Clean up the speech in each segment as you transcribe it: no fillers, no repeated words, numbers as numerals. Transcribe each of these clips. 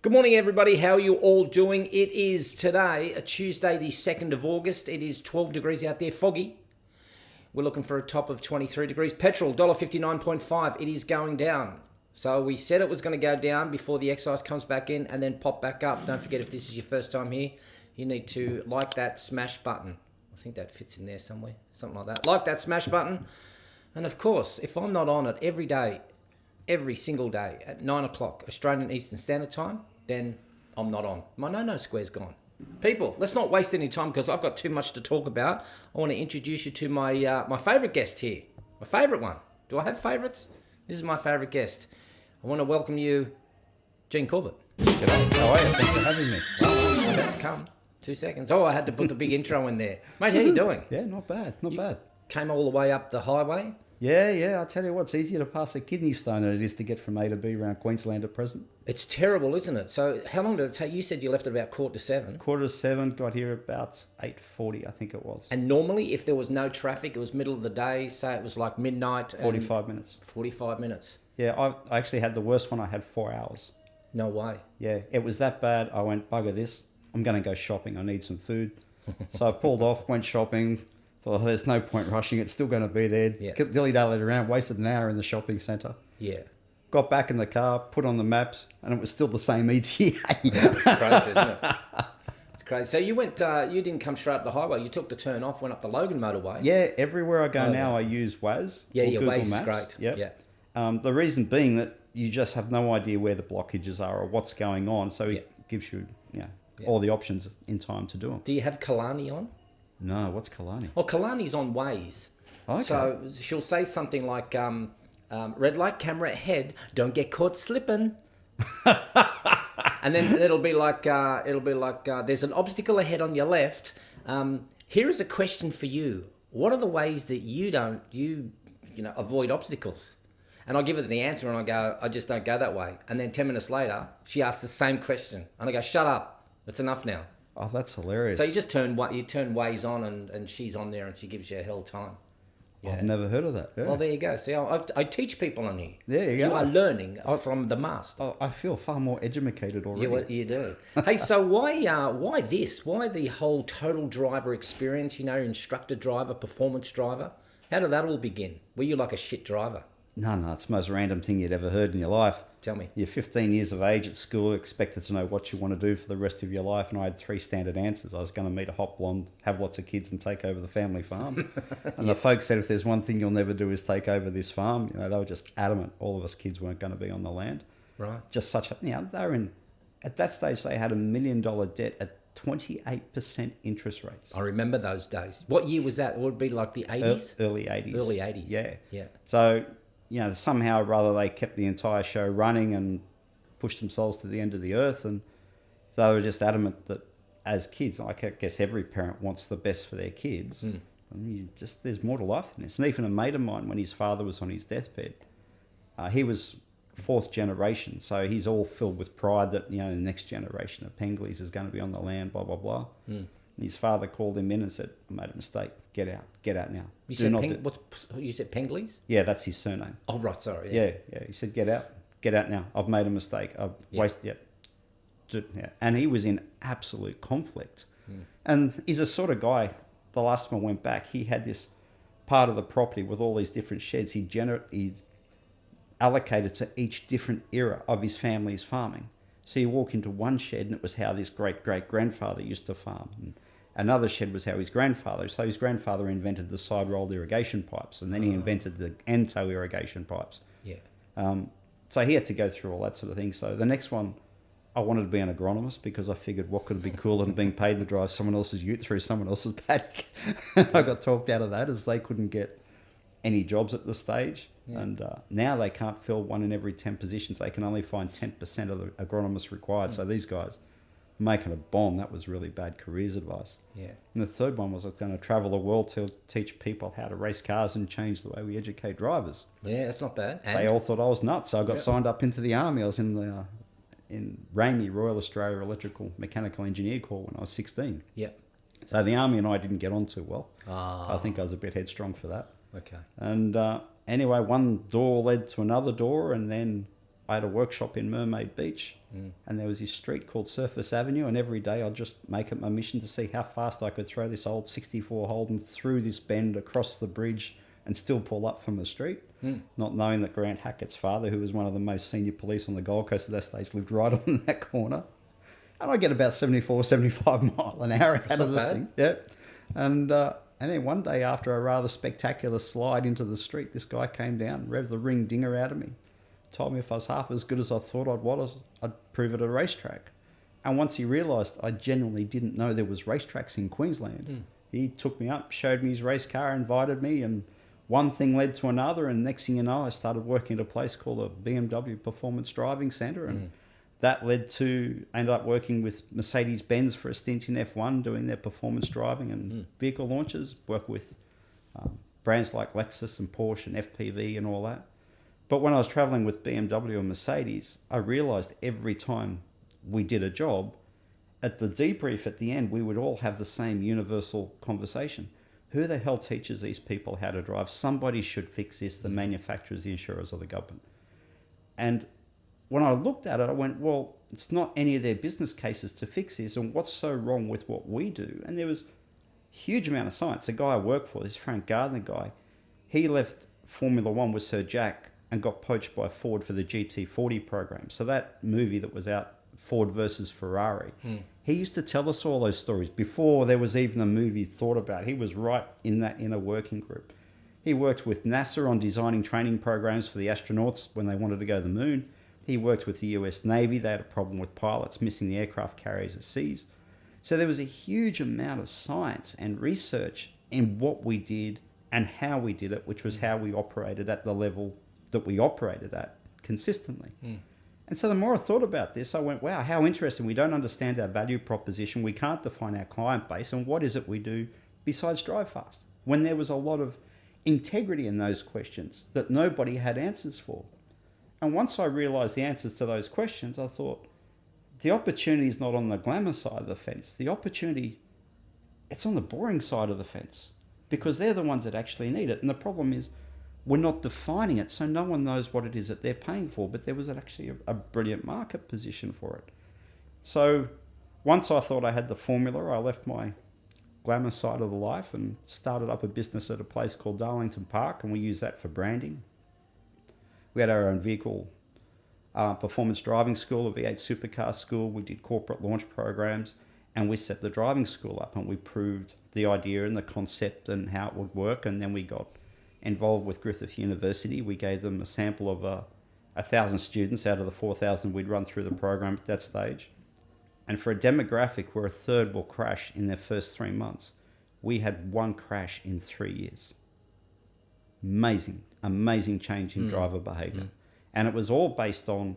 Good morning, everybody. How are you all doing? It is today, a Tuesday, the 2nd of August. It is 12 degrees out there, foggy. We're looking for a top of 23 degrees. Petrol, $1.59.5. It is going down. So we said it was going to go down before the excise comes back in and then pop back up. Don't forget, if this is your first time here, you need to like that smash button. I think that fits in there somewhere, something like that. Like that smash button. And of course, if I'm not on it every day, every single day at 9 o'clock Australian Eastern Standard Time, then I'm not on. My no-no square's gone. People, let's not waste any time because I've got too much to talk about. I want to introduce you to my my favourite guest here. My favourite one. Do I have favourites? This is my favourite guest. I want to welcome you, Gene Corbett. G'day. How are you? Thanks for having me. Well, I'm about to come. 2 seconds. Oh, I had to put the big intro in there. Mate, how you doing? Yeah, not bad. Not bad. Came all the way up the highway? Yeah. I tell you what, it's easier to pass a kidney stone than it is to get from A to B around Queensland at present. It's terrible, isn't it? So how long did it take? You said you left at about 6:45. 6:45, got here about 8:40, I think it was. And normally, if there was no traffic, it was middle of the day, say it was like midnight. 45 minutes. 45 minutes. Yeah, I actually had the worst one. I had 4 hours. No way. Yeah, it was that bad. I went, bugger this. I'm going to go shopping. I need some food. So I pulled off, went shopping. Thought, there's no point rushing. It's still going to be there. Yeah. Dilly-dallied around, wasted an hour in the shopping centre. Yeah. Got back in the car, put on the maps, and it was still the same ETA. It's crazy, isn't it? It's crazy. So you went, you didn't come straight up the highway. You took the turn off, went up the Logan motorway. Yeah, everywhere I go now, I use Waze. Yeah, or Google Waze Maps. is great. Yep. Yeah. The reason being that you just have no idea where the blockages are or what's going on, so it gives you, all the options in time to do them. Do you have Kalani on? No, what's Kalani? Well, Kalani's on Waze. Okay. So she'll say something like, red light camera ahead, don't get caught slipping. And then it'll be like, there's an obstacle ahead on your left. Here is a question for you. What are the ways that you avoid obstacles? And I'll give her the answer and I go, I just don't go that way. And then 10 minutes later, she asks the same question. And I go, shut up. It's enough now. Oh, that's hilarious. So you just turn Waze on and she's on there and she gives you a hell time. Yeah. I've never heard of that. Yeah. Well, there you go. See, I teach people on here. There you go. You are learning from the master. Oh, I feel far more educated already. You do. Hey, so why this? Why the whole total driver experience, instructor driver, performance driver? How did that all begin? Were you like a shit driver? No, it's the most random thing you'd ever heard in your life. Tell me. You're 15 years of age at school, expected to know what you want to do for the rest of your life, and I had 3 standard answers. I was going to meet a hot blonde, have lots of kids, and take over the family farm. And the folks said, if there's one thing you'll never do is take over this farm. They were just adamant all of us kids weren't going to be on the land. Right. Just such a, they were at that stage, they had $1 million debt at 28% interest rates. I remember those days. What year was that? It would be like the 80s? Early 80s. Early 80s. Yeah. So, somehow or rather they kept the entire show running and pushed themselves to the end of the earth. And so they were just adamant that as kids, like I guess every parent wants the best for their kids. And there's more to life than this. And even a mate of mine, when his father was on his deathbed, he was 4th generation. So he's all filled with pride that, the next generation of Pengleys is going to be on the land, blah, blah, blah. His father called him in and said, I made a mistake. Get out now. You said Pengleys? Yeah, that's his surname. Oh, right, sorry. Yeah. He said, get out now. I've made a mistake. I've wasted. Yeah. And he was in absolute conflict. And he's a sort of guy, the last time I went back, he had this part of the property with all these different sheds he allocated to each different era of his family's farming. So you walk into one shed and it was how this great-great-grandfather used to farm. And another shed was how his grandfather. So his grandfather invented the side-rolled irrigation pipes, and then he invented the end-toe irrigation pipes. Yeah. So he had to go through all that sort of thing. So the next one, I wanted to be an agronomist because I figured what could be cooler than being paid to drive someone else's ute through someone else's paddock. I got talked out of that as they couldn't get any jobs at the stage. Yeah. And now they can't fill 1 in every 10 positions. They can only find 10% of the agronomists required. So these guys making a bomb, that was really bad careers advice. Yeah. And the third one was I was going to travel the world to teach people how to race cars and change the way we educate drivers. Yeah, that's not bad. And they all thought I was nuts. So I got signed up into the army. I was in RAME, Royal Australia Electrical Mechanical Engineer Corps when I was 16. Yeah. So the army and I didn't get on too well. Ah. I think I was a bit headstrong for that. Okay. And anyway, one door led to another door, and then I had a workshop in Mermaid Beach, and there was this street called Surface Avenue, and every day I'd just make it my mission to see how fast I could throw this old 64 Holden through this bend across the bridge and still pull up from the street, not knowing that Grant Hackett's father, who was one of the most senior police on the Gold Coast at that stage, lived right on that corner. And I get about 74, 75 mile an hour out of the thing. Yeah. And then one day, after a rather spectacular slide into the street, this guy came down, revved the ring dinger out of me, told me if I was half as good as I thought I'd prove it at a racetrack. And once he realised I genuinely didn't know there was racetracks in Queensland, he took me up, showed me his race car, invited me, and one thing led to another. And next thing you know, I started working at a place called a BMW Performance Driving Centre, and that led to, I ended up working with Mercedes-Benz for a stint in F1, doing their performance driving and vehicle launches, work with brands like Lexus and Porsche and FPV and all that. But when I was traveling with BMW and Mercedes, I realized every time we did a job, at the debrief at the end, we would all have the same universal conversation. Who the hell teaches these people how to drive? Somebody should fix this, the manufacturers, the insurers, or the government. And when I looked at it, I went, well, it's not any of their business cases to fix this, and what's so wrong with what we do? And there was a huge amount of science. The guy I worked for, this Frank Gardner guy, he left Formula One with Sir Jack and got poached by Ford for the GT40 program. So that movie that was out, Ford versus Ferrari, he used to tell us all those stories before there was even a movie thought about. He was right in that inner working group. He worked with NASA on designing training programs for the astronauts when they wanted to go to the moon. He worked with the US Navy. They had a problem with pilots missing the aircraft carriers at seas. So there was a huge amount of science and research in what we did and how we did it, which was how we operated at the level that we operated at consistently. And so the more I thought about this, I went, wow, how interesting. We don't understand our value proposition. We can't define our client base. And what is it we do besides drive fast? When there was a lot of integrity in those questions that nobody had answers for. And once I realised the answers to those questions, I thought, the opportunity is not on the glamour side of the fence. The opportunity, it's on the boring side of the fence, because they're the ones that actually need it. And the problem is, we're not defining it, so no one knows what it is that they're paying for, but there was actually a brilliant market position for it. So once I thought I had the formula, I left my glamour side of the life and started up a business at a place called Darlington Park, and we used that for branding. We had our own vehicle performance driving school, a V8 supercar school. We did corporate launch programs, and we set the driving school up, and we proved the idea and the concept and how it would work. And then we got involved with Griffith University. We gave them a sample of 1,000 students out of the 4,000 we'd run through the program at that stage. And for a demographic where a third will crash in their first 3 months, we had one crash in 3 years. Amazing change in driver behaviour. And it was all based on,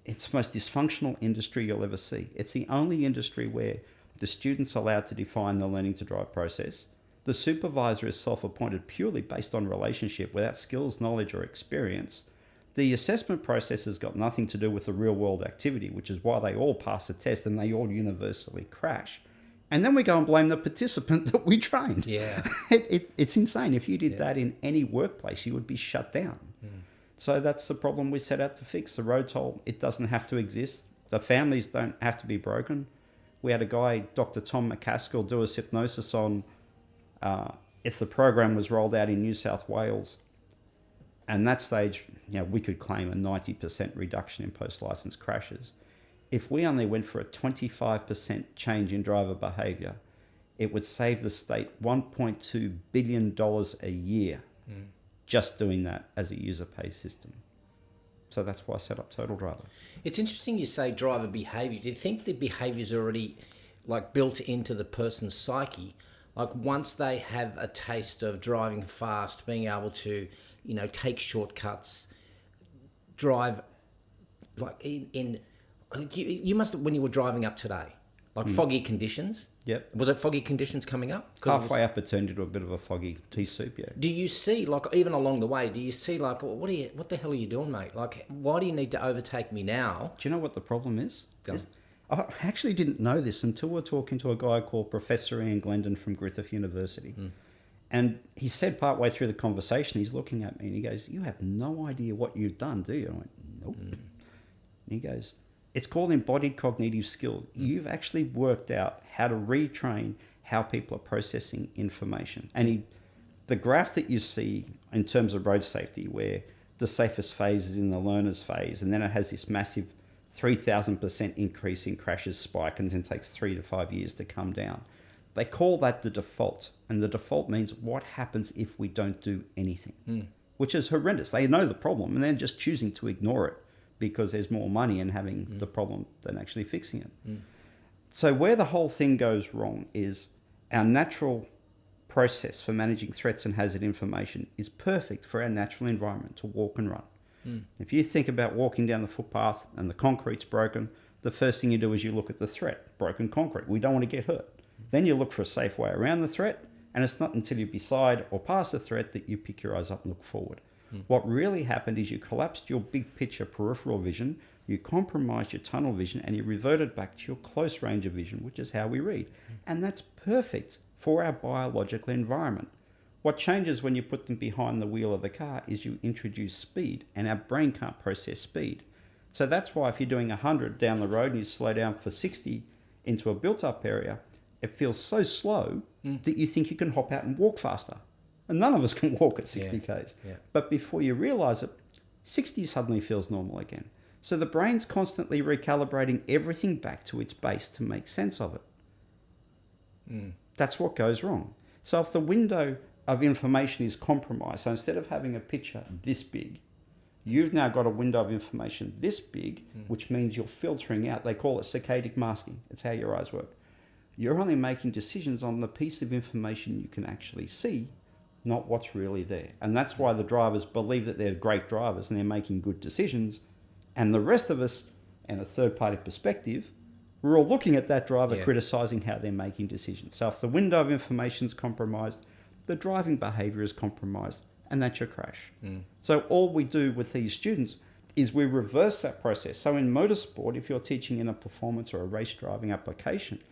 it's the most dysfunctional industry you'll ever see. It's the only industry where the student's allowed to define the learning to drive process. The supervisor is self-appointed purely based on relationship without skills, knowledge or experience. The assessment process has got nothing to do with the real world activity, which is why they all pass the test and they all universally crash. And then we go and blame the participant that we trained. Yeah. It's insane. If you did that in any workplace, you would be shut down. So that's the problem we set out to fix. The road toll, it doesn't have to exist. The families don't have to be broken. We had a guy, Dr. Tom McCaskill, do a hypnosis on if the program was rolled out in New South Wales, and that stage, we could claim a 90% reduction in post-license crashes. If we only went for a 25% change in driver behaviour, it would save the state $1.2 billion a year just doing that as a user-pay system. So that's why I set up Total Driver. It's interesting you say driver behaviour. Do you think the behaviour's already built into the person's psyche? Once they have a taste of driving fast, being able to, take shortcuts, drive, you must have, when you were driving up today, foggy conditions. Yep. Was it foggy conditions coming up? Halfway up, it turned into a bit of a foggy tea soup, yeah. Do you see, even along the way, do you see, what the hell are you doing, mate? Why do you need to overtake me now? Do you know what the problem is? I actually didn't know this until we were talking to a guy called Professor Ian Glendon from Griffith University. And he said partway through the conversation, he's looking at me and he goes, "You have no idea what you've done, do you?" I went, Nope. He goes, it's called embodied cognitive skill. You've actually worked out how to retrain how people are processing information. And the graph that you see in terms of road safety, where the safest phase is in the learner's phase, and then it has this massive 3,000% increase in crashes spike, and then takes 3 to 5 years to come down. They call that the default. And the default means what happens if we don't do anything, which is horrendous. They know the problem and they're just choosing to ignore it because there's more money in having the problem than actually fixing it. So where the whole thing goes wrong is our natural process for managing threats and hazard information is perfect for our natural environment to walk and run. If you think about walking down the footpath and the concrete's broken, the first thing you do is you look at the threat, broken concrete. We don't want to get hurt. Then you look for a safe way around the threat, and it's not until you're beside or past the threat that you pick your eyes up and look forward. What really happened is you collapsed your big picture peripheral vision, you compromised your tunnel vision, and you reverted back to your close range of vision, which is how we read. And that's perfect for our biological environment. What changes when you put them behind the wheel of the car is you introduce speed, and our brain can't process speed. So that's why if you're doing 100 down the road and you slow down for 60 into a built-up area, it feels so slow that you think you can hop out and walk faster. And none of us can walk at 60 Ks. But before you realise it, 60 suddenly feels normal again. So the brain's constantly recalibrating everything back to its base to make sense of it. That's what goes wrong. So if the window of information is compromised, so instead of having a picture this big, you've now got a window of information this big, which means you're filtering out. They call it saccadic masking. It's how your eyes work. You're only making decisions on the piece of information you can actually see, not what's really there. And that's why the drivers believe that they're great drivers and they're making good decisions. And the rest of us, in a third-party perspective, we're all looking at that driver, criticising how they're making decisions. So if the window of information is compromised, the driving behaviour is compromised, and that's your crash. So all we do with these students is we reverse that process. So in motorsport, if you're teaching in a performance or a race driving application,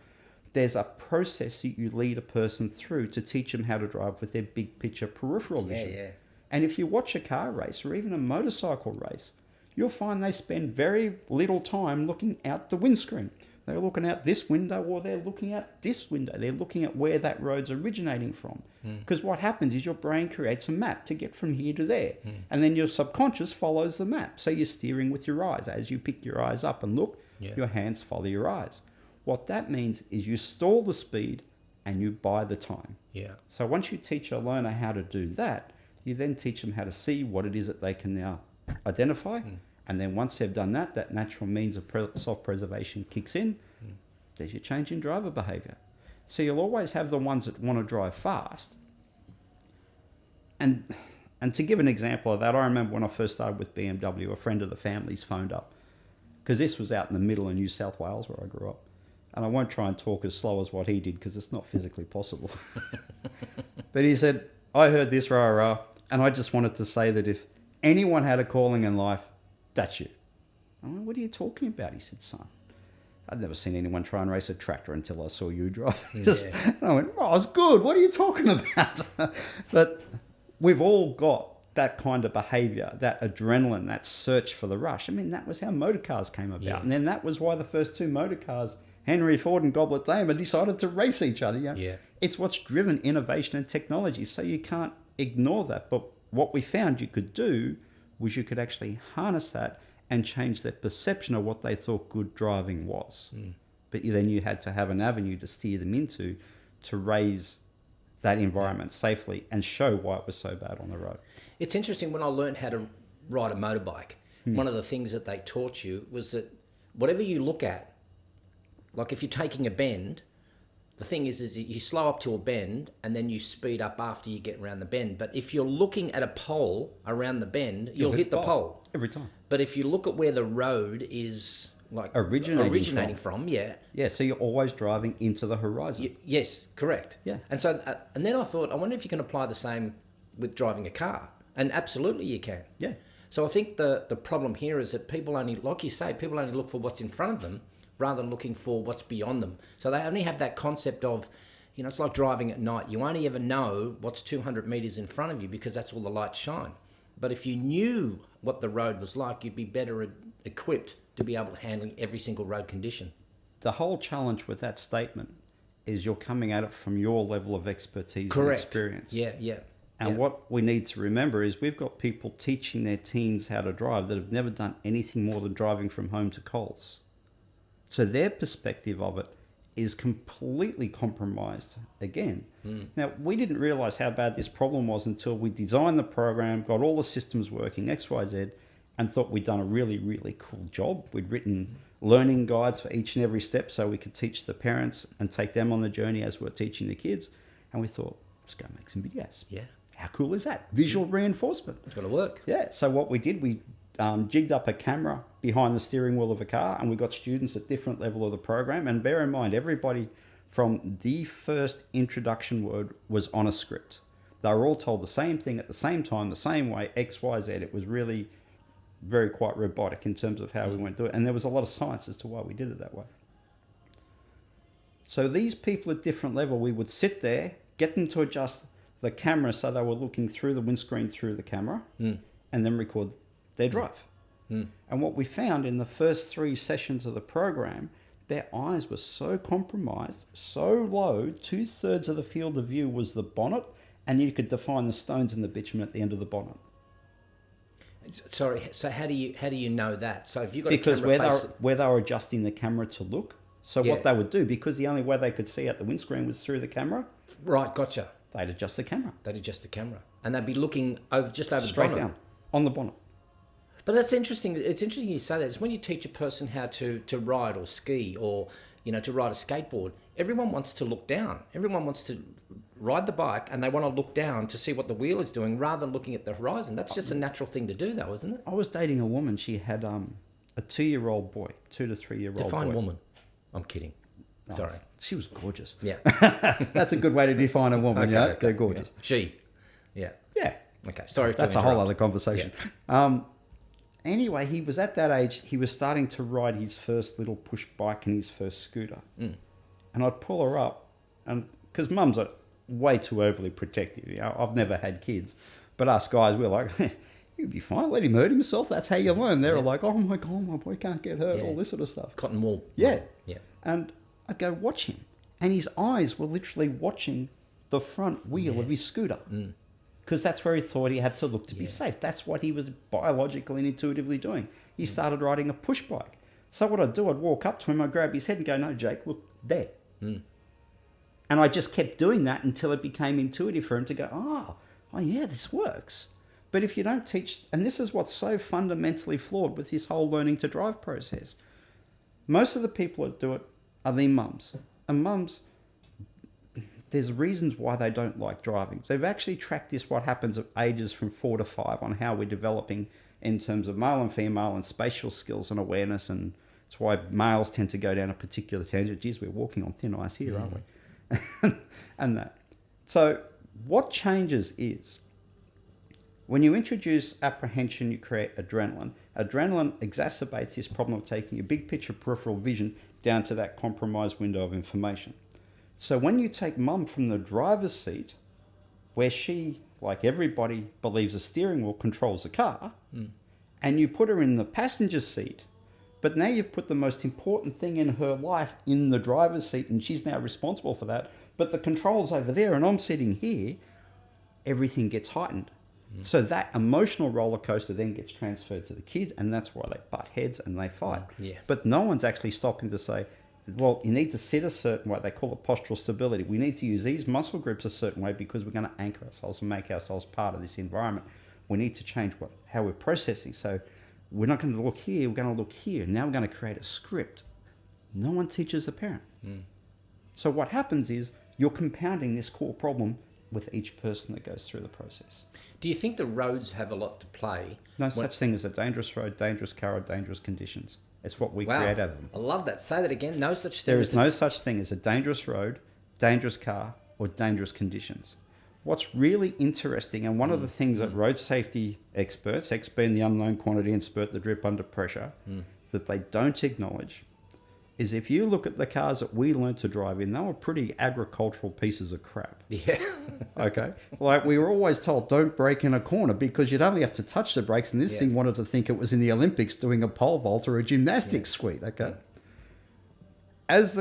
there's a process that you lead a person through to teach them how to drive with their big picture peripheral vision. And if you watch a car race or even a motorcycle race, you'll find they spend very little time looking out the windscreen. They're looking out this window or they're looking out this window. They're looking at where that road's originating from. Because what happens is your brain creates a map to get from here to there. And then your subconscious follows the map. So you're steering with your eyes. As you pick your eyes up and look, your hands follow your eyes. What that means is you stall the speed and you buy the time. So once you teach a learner how to do that, you then teach them how to see what it is that they can now identify. And then once they've done that, that natural means of self-preservation kicks in. There's your change in driver behaviour. So you'll always have the ones that want to drive fast. And to give an example of that, I remember when I first started with BMW, a friend of the family's phoned up. Because this was out in the middle of New South Wales where I grew up. And I won't try and talk as slow as what he did because it's not physically possible. But he said, I heard this, rah, and I just wanted to say that if anyone had a calling in life, that's you. I went, what are you talking about? He said, son, I'd never seen anyone try and race a tractor until I saw you drive. And I went, oh, it's good. What are you talking about? But we've all got that kind of behaviour, that adrenaline, that search for the rush. I mean, that was how motor cars came about. And then that was why the first two motor cars, Henry Ford and Goblet Daimler, decided to race each other. It's what's driven innovation and technology. So you can't ignore that. But what we found you could do was you could actually harness that and change their perception of what they thought good driving was. But then you had to have an avenue to steer them into to raise that environment safely and show why it was so bad on the road. It's interesting, when I learned how to ride a motorbike, one of the things that they taught you was that whatever you look at, like if you're taking a bend, the thing is that you slow up to a bend and then you speed up after you get around the bend. But if you're looking at a pole around the bend, you'll hit the pole. Every time. But if you look at where the road is like originating from, so you're always driving into the horizon. Yes, correct. And so, and then I thought, I wonder if you can apply the same with driving a car. And absolutely you can. So I think the problem here is that people only, like you say, people only look for what's in front of them rather than looking for what's beyond them. So they only have that concept of, it's like driving at night. You only ever know what's 200 metres in front of you because that's all the lights shine. But if you knew what the road was like, you'd be better equipped to be able to handle every single road condition. The whole challenge with that statement is you're coming at it from your level of expertise Correct. and experience. Yeah. And what we need to remember is we've got people teaching their teens how to drive that have never done anything more than driving from home to Coles. So their perspective of it is completely compromised again. Now, we didn't realize how bad this problem was until we designed the program, got all the systems working, X, Y, Z, and thought we'd done a really, really cool job. We'd written learning guides for each and every step so we could teach the parents and take them on the journey as we're teaching the kids. And we thought, let's go make some videos. Yeah. How cool is that? Visual reinforcement. It's got to work. Yeah. So what we did, we jigged up a camera behind the steering wheel of a car, and we got students at different level of the program. And bear in mind, everybody from the first introduction word was on a script. They were all told the same thing at the same time, the same way, X, Y, Z. It was really very quite robotic in terms of how we went through it. And there was a lot of science as to why we did it that way. So these people at different level, we would sit there, get them to adjust the camera so they were looking through the windscreen through the camera, and then record their drive. And what we found in the first 3 sessions of the program, their eyes were so compromised, so low, 2/3 of the field of view was the bonnet, and you could define the stones in the bitumen at the end of the bonnet. Sorry, so how do you know that? So if you got Because a camera where they were adjusting the camera to look, so what they would do, because the only way they could see out the windscreen was through the camera, right, gotcha. they'd adjust the camera. They'd adjust the camera, and they'd be looking over the Straight bonnet. down on the bonnet. But that's interesting. It's interesting you say that. It's when you teach a person how to ride or ski or, to ride a skateboard, everyone wants to look down. Everyone wants to ride the bike and they want to look down to see what the wheel is doing rather than looking at the horizon. That's just a natural thing to do though, isn't it? I was dating a woman. She had a 2-year-old boy, 2 to 3-year-old boy. Define woman. I'm kidding. Oh, Sorry. She was gorgeous. Yeah. That's a good way to define a woman, Okay. They're gorgeous. Yeah. She. Yeah. Yeah. Okay. Sorry. That's to a whole interrupt. other conversation. Anyway, he was at that age, he was starting to ride his first little push bike and his first scooter. And I'd pull her up, and because mums are way too overly protective. I've never had kids, but us guys, we're like, you'll be fine, let him hurt himself. That's how you learn. They're like, oh my God, my boy can't get hurt, all this sort of stuff. Cotton wool. Yeah. Yeah. And I'd go watch him, and his eyes were literally watching the front wheel of his scooter. Because that's where he thought he had to look to be safe. That's what he was biologically and intuitively doing. He started riding a push bike. So what I'd do, I'd walk up to him, I'd grab his head and go, no, Jake, look there. And I just kept doing that until it became intuitive for him to go, oh yeah, this works. But if you don't teach, and this is what's so fundamentally flawed with this whole learning to drive process, most of the people that do it are the mums. And mums, there's reasons why they don't like driving. They've actually tracked this, what happens at ages from 4 to 5 on how we're developing in terms of male and female and spatial skills and awareness. And it's why males tend to go down a particular tangent. Geez, we're walking on thin ice here, aren't we? And that. So what changes is when you introduce apprehension, you create adrenaline. Adrenaline exacerbates this problem of taking a big picture peripheral vision down to that compromised window of information. So when you take mum from the driver's seat, where she, like everybody, believes the steering wheel controls the car, and you put her in the passenger seat, but now you've put the most important thing in her life in the driver's seat, and she's now responsible for that, but the control's over there and I'm sitting here, everything gets heightened. So that emotional roller coaster then gets transferred to the kid, and that's why they butt heads and they fight. But no one's actually stopping to say, well, you need to sit a certain way. They call it postural stability. We need to use these muscle groups a certain way because we're going to anchor ourselves and make ourselves part of this environment. We need to change how we're processing. So we're not going to look here, we're going to look here. Now we're going to create a script. No one teaches the parent. So what happens is you're compounding this core problem with each person that goes through the process. Do you think the roads have a lot to play? No such thing as a dangerous road, dangerous car, or dangerous conditions. It's what we create out of them. I love that. Say that again. No such thing. There is no such thing as a dangerous road, dangerous car, or dangerous conditions. What's really interesting, and one of the things that road safety experts, X being the unknown quantity and spurt the drip under pressure, that they don't acknowledge is if you look at the cars that we learned to drive in, they were pretty agricultural pieces of crap. Yeah. Okay. Like we were always told, don't brake in a corner because you'd only have to touch the brakes. And this thing wanted to think it was in the Olympics doing a pole vault or a gymnastics suite. Okay. As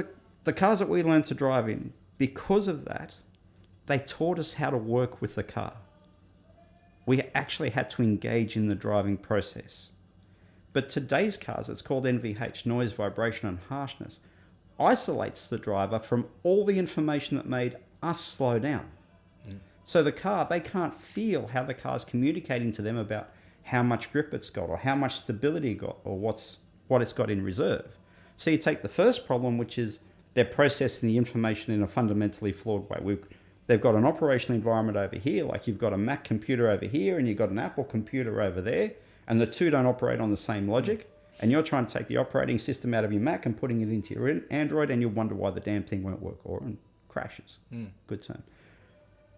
the cars that we learned to drive in, because of that, they taught us how to work with the car. We actually had to engage in the driving process. But today's cars, it's called NVH, noise, vibration and harshness, isolates the driver from all the information that made us slow down. So the car, they can't feel how the car's communicating to them about how much grip it's got or how much stability it got or what it's got in reserve. So you take the first problem, which is they're processing the information in a fundamentally flawed way. They've got an operational environment over here, like you've got a Mac computer over here and you've got an Apple computer over there, and the two don't operate on the same logic, and you're trying to take the operating system out of your Mac and putting it into your Android, and you wonder why the damn thing won't work or crashes. Good term.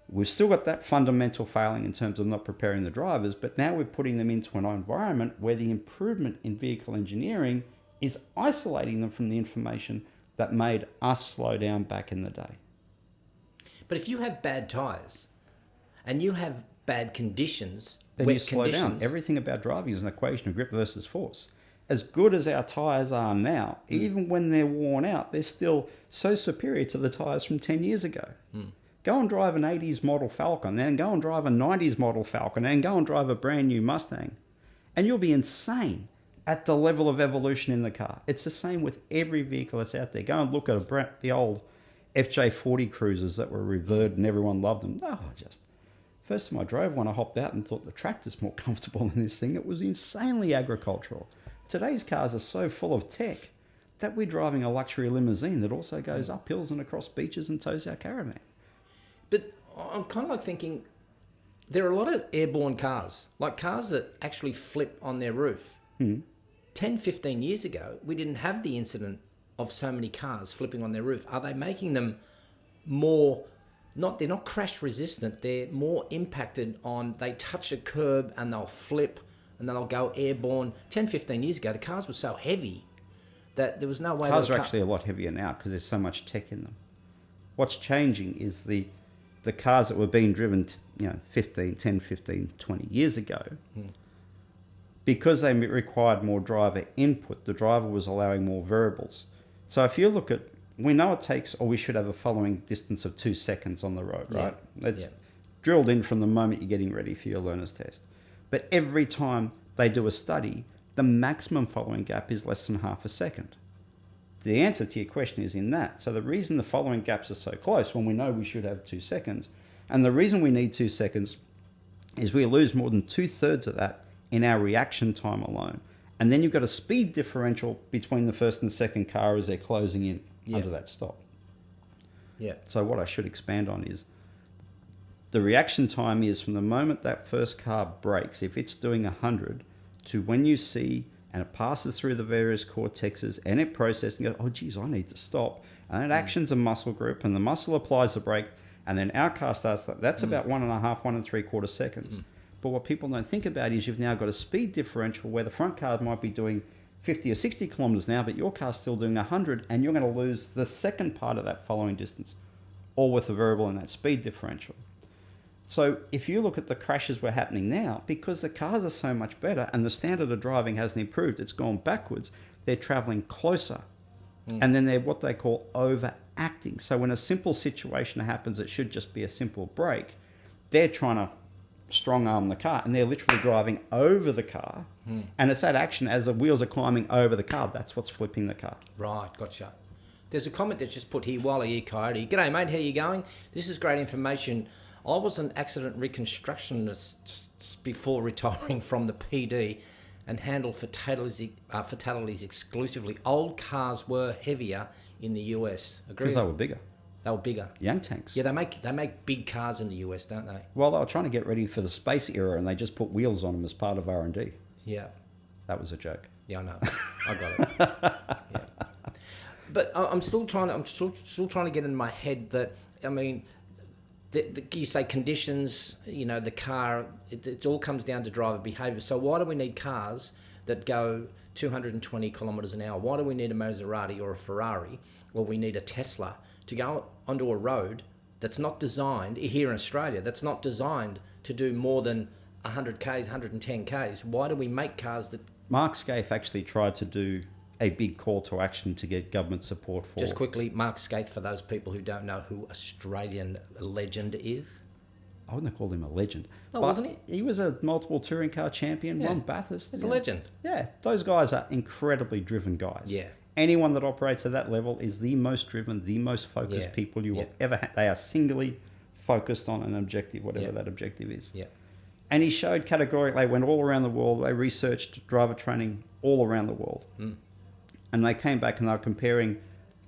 We've still got that fundamental failing in terms of not preparing the drivers, but now we're putting them into an environment where the improvement in vehicle engineering is isolating them from the information that made us slow down back in the day. But if you have bad tyres and you have bad conditions, then you slow down. Everything about driving is an equation of grip versus force. As good as our tyres are now, even when they're worn out, they're still so superior to the tyres from 10 years ago. Go and drive an 80s model Falcon, then go and drive a 90s model Falcon, and go and drive a brand new Mustang. And you'll be insane at the level of evolution in the car. It's the same with every vehicle that's out there. Go and look at the old FJ40 Cruisers that were revered and everyone loved them. First time I drove one, I hopped out and thought the tractor's more comfortable than this thing. It was insanely agricultural. Today's cars are so full of tech that we're driving a luxury limousine that also goes up hills and across beaches and tows our caravan. But I'm kind of like thinking there are a lot of airborne cars, like cars that actually flip on their roof. 10, 15 years ago, we didn't have the incident of so many cars flipping on their roof. Are they making them more... they're not crash resistant, they're more impacted on, they touch a curb and they'll flip and then they'll go airborne. 10, 15 years ago, the cars were so heavy that there was no way... Cars are actually a lot heavier now because there's so much tech in them. What's changing is the cars that were being driven 10, 15, 20 years ago, because they required more driver input, the driver was allowing more variables. So if you look at, we know it takes, or we should have a following distance of 2 seconds on the road, right? It's drilled in from the moment you're getting ready for your learner's test. But every time they do a study, the maximum following gap is less than half a second. The answer to your question is in that. So the reason the following gaps are so close when we know we should have 2 seconds, and the reason we need 2 seconds is we lose more than 2/3 of that in our reaction time alone. And then you've got a speed differential between the first and second car as they're closing in under that stop. So what I should expand on is the reaction time is from the moment that first car brakes, if it's doing 100, to when you see and it passes through the various cortexes and it processes and goes, oh geez, I need to stop. And it actions a muscle group and the muscle applies the brake, and then our car starts, that's about 1.5, 1 3/4 seconds. But what people don't think about is you've now got a speed differential where the front car might be doing 50 or 60 kilometers now, but your car's still doing 100, and you're going to lose the second part of that following distance, all with a variable in that speed differential. So if you look at the crashes were happening now, because the cars are so much better and the standard of driving hasn't improved, it's gone backwards, they're traveling closer. And then they're what they call overacting. So when a simple situation happens, it should just be a simple brake. They're trying to strong arm the car, and they're literally driving over the car. And it's that action as the wheels are climbing over the car. That's what's flipping the car. Right, gotcha. There's a comment that's just put here, Wally E. Coyote. G'day, mate. How you going? This is great information. I was an accident reconstructionist before retiring from the PD and handled fatalities exclusively. Old cars were heavier in the US. Agree? Because they were bigger. They were bigger. Young tanks. Yeah, they make big cars in the US, don't they? Well, they were trying to get ready for the space era, and they just put wheels on them as part of R&D. Yeah. That was a joke. Yeah, I know. I got it. Yeah. But I'm still trying to get in my head that, I mean, you say conditions, the car, it all comes down to driver behaviour. So why do we need cars that go 220 kilometres an hour. Why do we need a Maserati or a Ferrari? Well, we need a Tesla to go onto a road that's not designed, here in Australia, that's not designed to do more than 100 Ks, 110 Ks. Why do we make cars that... Mark Scaife actually tried to do a big call to action to get government support for... Just quickly, Mark Scaife, for those people who don't know who Australian legend is. I wouldn't have called him a legend. Oh, but wasn't he? He was a multiple touring car champion, won Bathurst. He's a legend. Yeah, those guys are incredibly driven guys. Yeah. Anyone that operates at that level is the most driven, the most focused people you will ever have. They are singly focused on an objective, whatever that objective is. Yeah. And he showed categorically, they went all around the world, they researched driver training all around the world. And they came back and they were comparing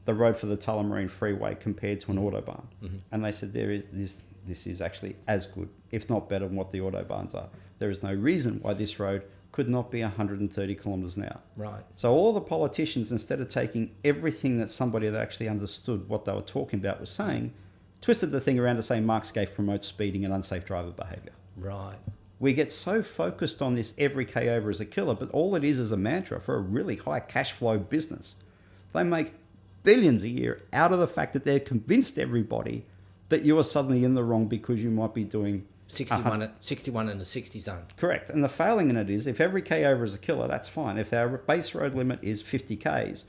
the road for the Tullamarine Freeway compared to an Autobahn. And they said, this is actually as good, if not better than what the Autobahns are. There is no reason why this road could not be 130 kilometres an hour. Right. So all the politicians, instead of taking everything that somebody that actually understood what they were talking about was saying, twisted the thing around to say Mark Scaife promotes speeding and unsafe driver behaviour. Right. We get so focused on this every K over is a killer, but all it is a mantra for a really high cash flow business. They make billions a year out of the fact that they're convinced everybody that you are suddenly in the wrong because you might be doing 61 in the 60 zone. Correct. And the failing in it is if every K over is a killer, that's fine. If our base road limit is 50 Ks,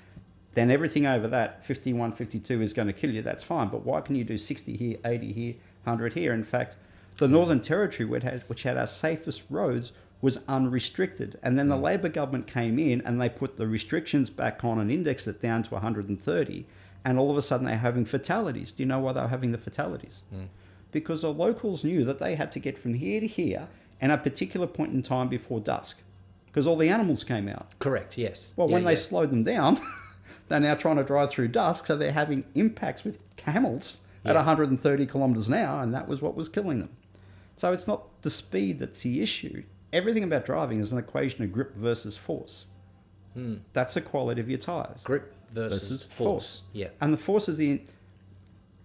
then everything over that, 51, 52 is going to kill you. That's fine. But why can you do 60 here, 80 here, 100 here? In fact, the Northern Territory, which had our safest roads, was unrestricted. And then the Labor government came in and they put the restrictions back on and indexed it down to 130. And all of a sudden they're having fatalities. Do you know why they were having the fatalities? Because the locals knew that they had to get from here to here and a particular point in time before dusk. Because all the animals came out. Correct, yes. Well, when they slowed them down, they're now trying to drive through dusk, so they're having impacts with camels at 130 kilometres an hour, and that was what was killing them. So it's not the speed that's the issue. Everything about driving is an equation of grip versus force. That's the quality of your tyres. Grip versus force. Yeah. And the force is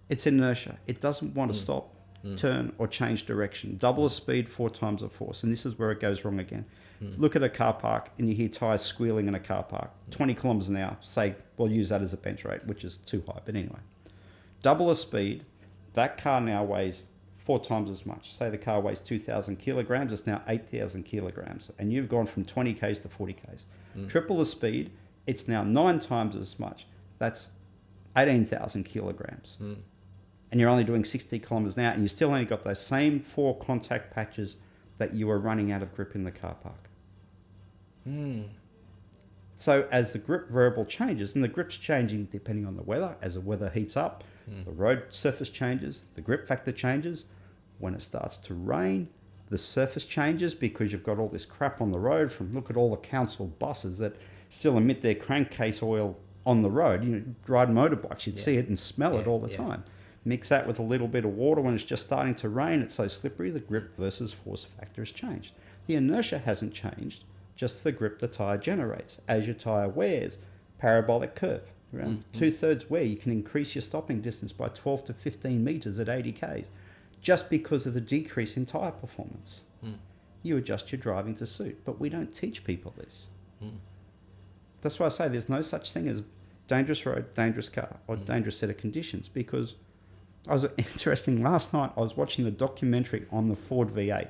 it's inertia. It doesn't want to stop, turn, or change direction. Double the speed, 4 times the force. And this is where it goes wrong again. Look at a car park and you hear tyres squealing in a car park. 20 kilometres an hour. Say, we'll use that as a bench rate, which is too high. But anyway, double the speed. That car now weighs 4 times as much. Say the car weighs 2,000 kilograms. It's now 8,000 kilograms. And you've gone from 20 Ks to 40 Ks. Triple the speed. It's now 9 times as much. That's 18,000 kilograms. And you're only doing 60 kilometres an hour, and you still only got those same 4 contact patches that you were running out of grip in the car park. So as the grip variable changes, and the grip's changing depending on the weather, as the weather heats up, the road surface changes, the grip factor changes. When it starts to rain, the surface changes because you've got all this crap on the road from, look at all the council buses that still emit their crankcase oil on the road. You know, ride motorbikes, you'd see it and smell it all the time. Mix that with a little bit of water when it's just starting to rain, it's so slippery, the grip versus force factor has changed. The inertia hasn't changed, just the grip the tyre generates. As your tyre wears, parabolic curve, around 2/3 wear, you can increase your stopping distance by 12 to 15 metres at 80 Ks, just because of the decrease in tyre performance. You adjust your driving to suit, but we don't teach people this. That's why I say there's no such thing as dangerous road, dangerous car, or dangerous set of conditions, because interesting, last night I was watching a documentary on the Ford V8.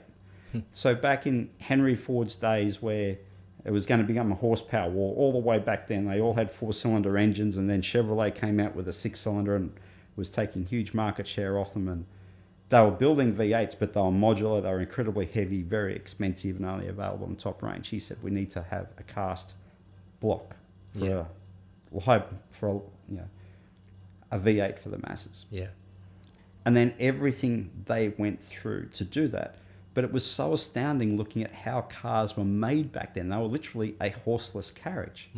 So back in Henry Ford's days where it was going to become a horsepower war, all the way back then, they all had 4-cylinder engines, and then Chevrolet came out with a 6-cylinder and was taking huge market share off them. And they were building V8s, but they were modular, they were incredibly heavy, very expensive, and only available in top range. He said, we need to have a cast block for a V8 for the masses. And then everything they went through to do that. But it was so astounding looking at how cars were made back then. They were literally a horseless carriage.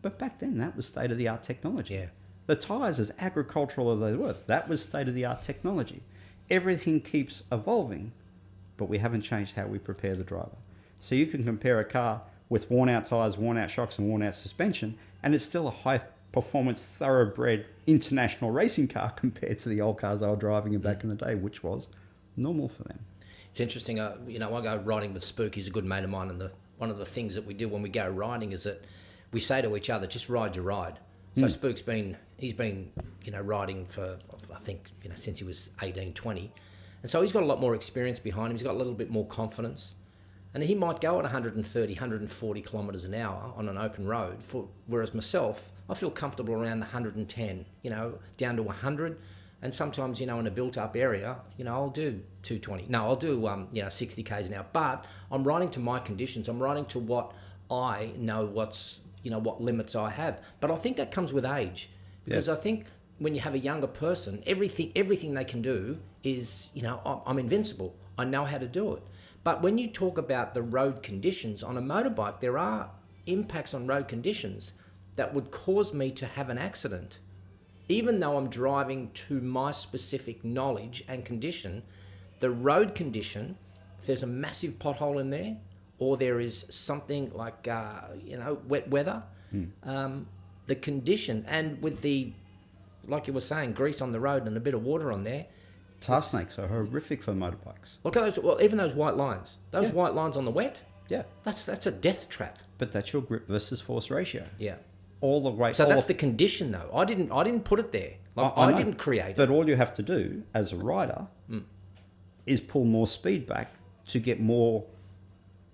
But back then, that was state-of-the-art technology. The tyres, as agricultural as they were, that was state-of-the-art technology. Everything keeps evolving, but we haven't changed how we prepare the driver. So you can compare a car with worn-out tyres, worn-out shocks, and worn-out suspension, and it's still a high-performance, thoroughbred, international racing car compared to the old cars they were driving back in the day, which was normal for them. It's interesting. I go riding with Spook. He's a good mate of mine one of the things that we do when we go riding is that we say to each other, just ride your ride. So Spook's he's been, riding for, I think, since he was 18, 20. And so he's got a lot more experience behind him. He's got a little bit more confidence. And he might go at 130, 140 kilometres an hour on an open road. Whereas myself, I feel comfortable around the 110, down to 100. And sometimes, in a built-up area, I'll do 220. No, I'll do, 60 k's an hour. But I'm riding to my conditions. I'm riding to what I know what limits I have. But I think that comes with age. Because I think when you have a younger person, everything they can do is, I'm invincible. I know how to do it. But when you talk about the road conditions on a motorbike, there are impacts on road conditions that would cause me to have an accident. Even though I'm driving to my specific knowledge and condition, the road condition, if there's a massive pothole in there, or there is something like, wet weather, the condition, and with like you were saying, grease on the road and a bit of water on there. Tar snakes are horrific for motorbikes. Look at those, even those white lines. Those white lines on the wet, that's a death trap. But that's your grip versus force ratio. Yeah. All the way. So that's the condition, though. I didn't put it there. I didn't create it. But all you have to do as a rider is pull more speed back to get more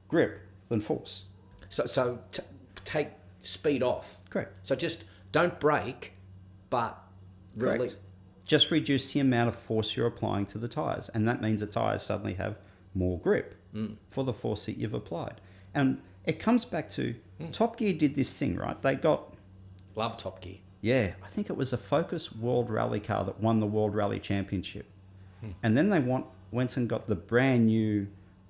grip than force. So take speed off. Correct. So just don't brake, but really. Correct. Just reduce the amount of force you're applying to the tyres. And that means the tyres suddenly have more grip for the force that you've applied. And it comes back to Top Gear did this thing, right? They got... Love Top Gear. Yeah, I think it was a Focus World Rally car that won the World Rally Championship. And then they went and got the brand new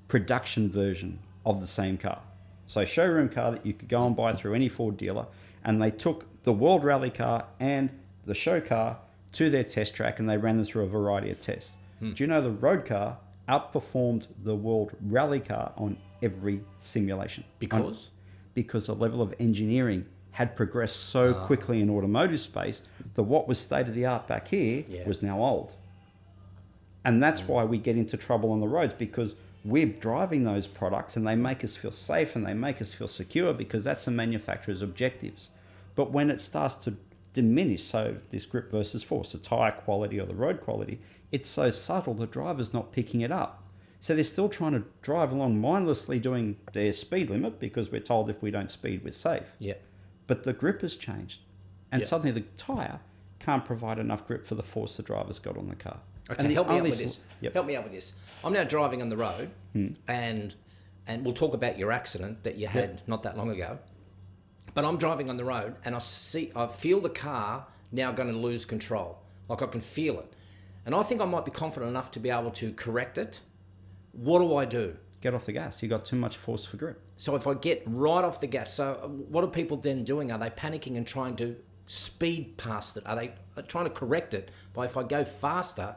production version of the same car. So showroom car that you could go and buy through any Ford dealer. And they took the World Rally car and the show car to their test track and they ran them through a variety of tests. Do you know the road car outperformed the World Rally car on every simulation? Because? Because the level of engineering had progressed so quickly in automotive space that what was state of the art back here was now old. And that's why we get into trouble on the roads, because we're driving those products and they make us feel safe and they make us feel secure because that's the manufacturer's objectives. But when it starts to diminish, so this grip versus force, the tyre quality or the road quality, it's so subtle the driver's not picking it up. So they're still trying to drive along mindlessly doing their speed limit because we're told if we don't speed, we're safe. Yeah. But the grip has changed. And suddenly the tyre can't provide enough grip for the force the driver's got on the car. Okay, and help me out with this. Help me out with this. I'm now driving on the road and we'll talk about your accident that you had not that long ago. But I'm driving on the road and I feel the car now going to lose control. Like I can feel it. And I think I might be confident enough to be able to correct it. What do I do? Get off the gas. You got too much force for grip. So if I get right off the gas, so what are people then doing? Are they panicking and trying to speed past it? Are they trying to correct it by if I go faster,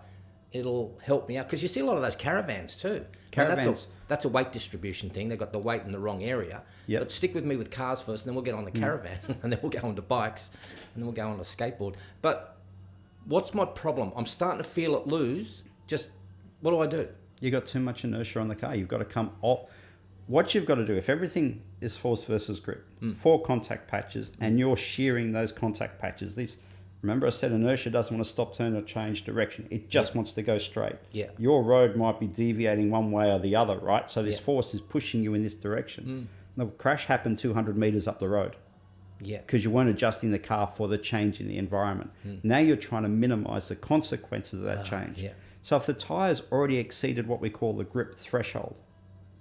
it'll help me out? Because you see a lot of those caravans too. Caravans. That's a weight distribution thing. They've got the weight in the wrong area. Yep. But stick with me with cars first, and then we'll get on the caravan, and then we'll go on to bikes, and then we'll go on to skateboard. But what's my problem? I'm starting to feel it lose. Just what do I do? You got too much inertia on the car. You've got to come off. What you've got to do, if everything is force versus grip, 4 contact patches, and you're shearing those contact patches, remember I said inertia doesn't want to stop, turn, or change direction. It just wants to go straight. Yeah. Your road might be deviating one way or the other, right? So this force is pushing you in this direction. The crash happened 200 meters up the road. Yeah. Because you weren't adjusting the car for the change in the environment. Now you're trying to minimize the consequences of that change. Yeah. So if the tyres already exceeded what we call the grip threshold,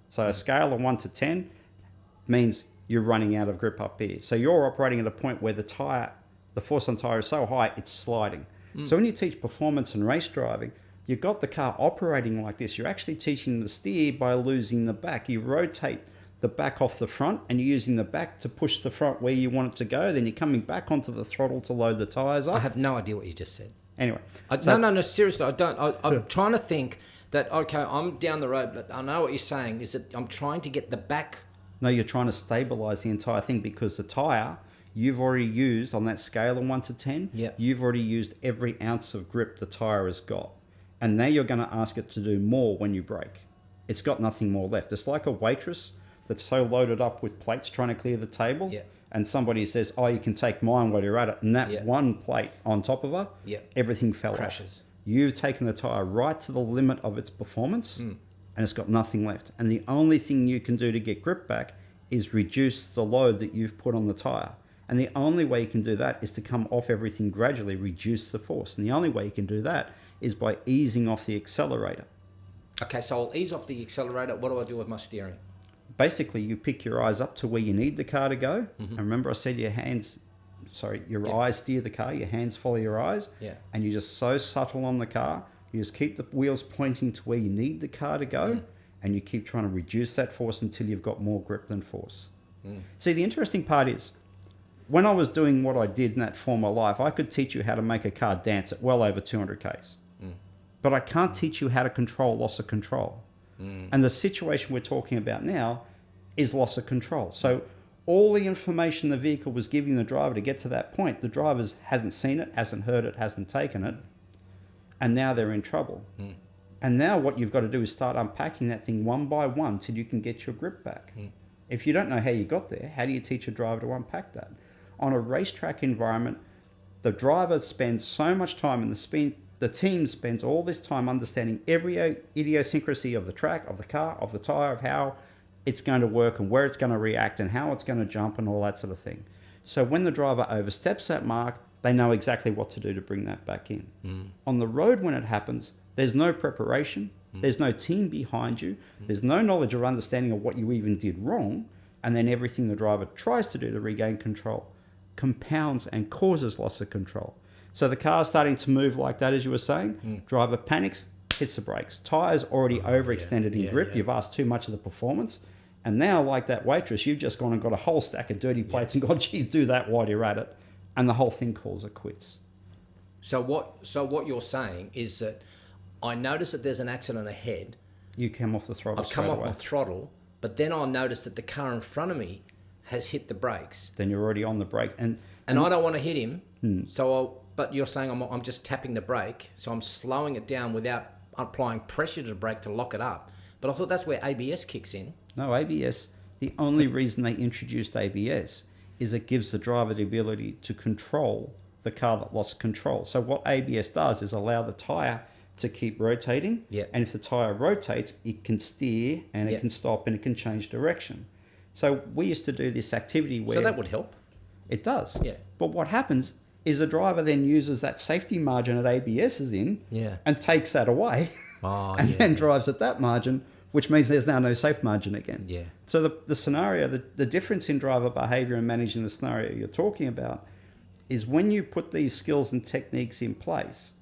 so a scale of 1 to 10 means you're running out of grip up here. So you're operating at a point where the force on tyre is so high, it's sliding. So when you teach performance and race driving, you've got the car operating like this. You're actually teaching them to steer by losing the back. You rotate the back off the front and you're using the back to push the front where you want it to go. Then you're coming back onto the throttle to load the tyres up. I have no idea what you just said. Anyway. No, seriously, I don't. I'm trying to think that, okay, I'm down the road, but I know what you're saying is that I'm trying to get the back. No, you're trying to stabilise the entire thing because the tyre, you've already used, on that scale of 1 to 10, you've already used every ounce of grip the tyre has got. And now you're going to ask it to do more when you brake. It's got nothing more left. It's like a waitress that's so loaded up with plates trying to clear the table, Yeah. and somebody says, "Oh, you can take mine while you're at it," and that Yeah. one plate on top of her, Yeah. everything fell Crashes. off. You've taken the tyre right to the limit of its performance, and it's got nothing left. And the only thing you can do to get grip back is reduce the load that you've put on the tyre. And the only way you can do that is to come off everything gradually, reduce the force. And the only way you can do that is by easing off the accelerator. Okay, so I'll ease off the accelerator. What do I do with my steering? Basically, you pick your eyes up to where you need the car to go. And remember I said your eyes steer the car, your hands follow your eyes. Yeah. And you're just so subtle on the car. You just keep the wheels pointing to where you need the car to go. And you keep trying to reduce that force until you've got more grip than force. See, the interesting part is, when I was doing what I did in that former life, I could teach you how to make a car dance at well over 200 Ks. But I can't teach you how to control loss of control. And the situation we're talking about now is loss of control. So all the information the vehicle was giving the driver to get to that point, the driver hasn't seen it, hasn't heard it, hasn't taken it, and now they're in trouble. And now what you've got to do is start unpacking that thing one by one till you can get your grip back. If you don't know how you got there, how do you teach a driver to unpack that? On a racetrack environment, the driver spends so much time, and the team spends all this time understanding every idiosyncrasy of the track, of the car, of the tyre, of how it's going to work and where it's going to react and how it's going to jump and all that sort of thing. So when the driver oversteps that mark, they know exactly what to do to bring that back in. On the road, when it happens, there's no preparation, there's no team behind you, there's no knowledge or understanding of what you even did wrong, and then everything the driver tries to do to regain control compounds and causes loss of control. So the car's starting to move like that, as you were saying. Driver panics, hits the brakes. Tyre's already overextended in grip. You've asked too much of the performance. And now, like that waitress, you've just gone and got a whole stack of dirty plates and gone, "Gee, do that while you're at it." And the whole thing calls it quits. So what you're saying is that I notice that there's an accident ahead. You come off the throttle I've come off away. my throttle, but then I'll notice that the car in front of me has hit the brakes. Then you're already on the brake. And I don't want to hit him. But you're saying I'm just tapping the brake, so I'm slowing it down without applying pressure to the brake to lock it up. But I thought that's where ABS kicks in. No, ABS, the only reason they introduced ABS is it gives the driver the ability to control the car that lost control. So what ABS does is allow the tyre to keep rotating. Yeah. And if the tyre rotates, it can steer and it can stop and it can change direction. So we used to do this activity where... So that would help. It does. Yeah. But what happens is the driver then uses that safety margin that ABS is in and takes that away and then drives at that margin, which means there's now no safe margin again. Yeah. So the scenario, the difference in driver behavior and managing the scenario you're talking about is when you put these skills and techniques in place,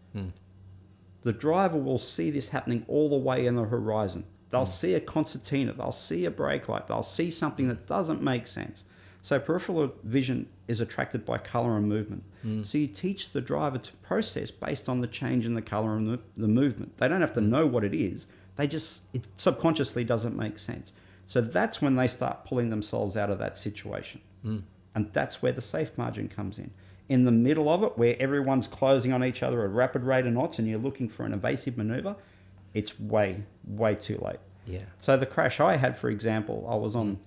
the driver will see this happening all the way in the horizon. They'll see a concertina, they'll see a brake light, they'll see something that doesn't make sense. So peripheral vision is attracted by colour and movement. So you teach the driver to process based on the change in the colour and the movement. They don't have to know what it is. It subconsciously doesn't make sense. So that's when they start pulling themselves out of that situation. And that's where the safe margin comes in. In the middle of it, where everyone's closing on each other at a rapid rate of knots and you're looking for an evasive manoeuvre, it's way, way too late. Yeah. So the crash I had, for example, I was on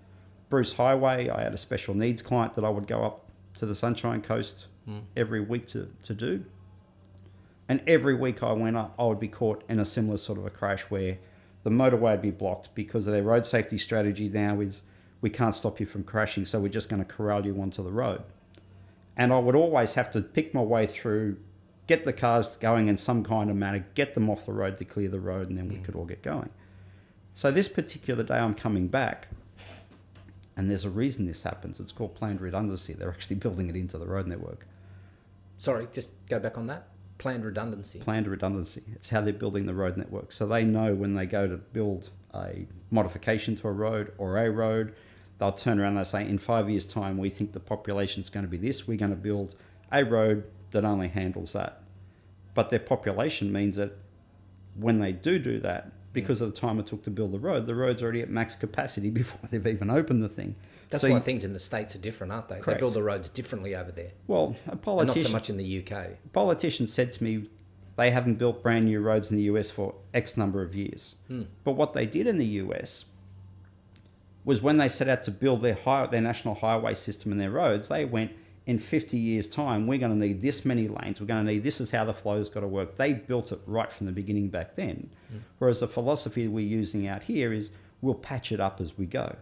Bruce Highway. I had a special needs client that I would go up to the Sunshine Coast every week to do. And every week I went up, I would be caught in a similar sort of a crash where the motorway would be blocked because of their road safety strategy now is we can't stop you from crashing, so we're just going to corral you onto the road. And I would always have to pick my way through, get the cars going in some kind of manner, get them off the road to clear the road, and then we could all get going. So this particular day I'm coming back, and there's a reason this happens. It's called planned redundancy. They're actually building it into the road network. Sorry, just go back on that. Planned redundancy. Planned redundancy. It's how they're building the road network. So they know when they go to build a modification to a road or a road, they'll turn around and they say, in 5 years' time, we think the population's going to be this. We're going to build a road that only handles that. But their population means that when they do that, because of the time it took to build the road's already at max capacity before they've even opened the thing. That's why things in the States are different, aren't they? Correct. They build the roads differently over there. Well, a And politician... not so much in the UK. A politician said to me, they haven't built brand new roads in the US for X number of years. But what they did in the US, was when they set out to build their national highway system and their roads, they went, in 50 years' time, we're going to need this many lanes. We're going to need, this is how the flow's got to work. They built it right from the beginning back then. Whereas the philosophy we're using out here is we'll patch it up as we go.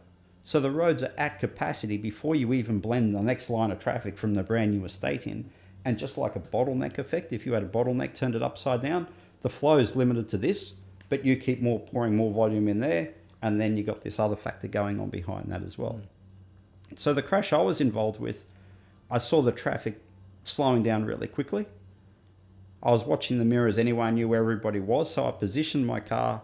So the roads are at capacity before you even blend the next line of traffic from the brand new estate in. And just like a bottleneck effect, if you had a bottleneck, turned it upside down, the flow is limited to this, but you keep pouring more volume in there, and then you got this other factor going on behind that as well. So the crash I was involved with, I saw the traffic slowing down really quickly. I was watching the mirrors anyway, I knew where everybody was, so I positioned my car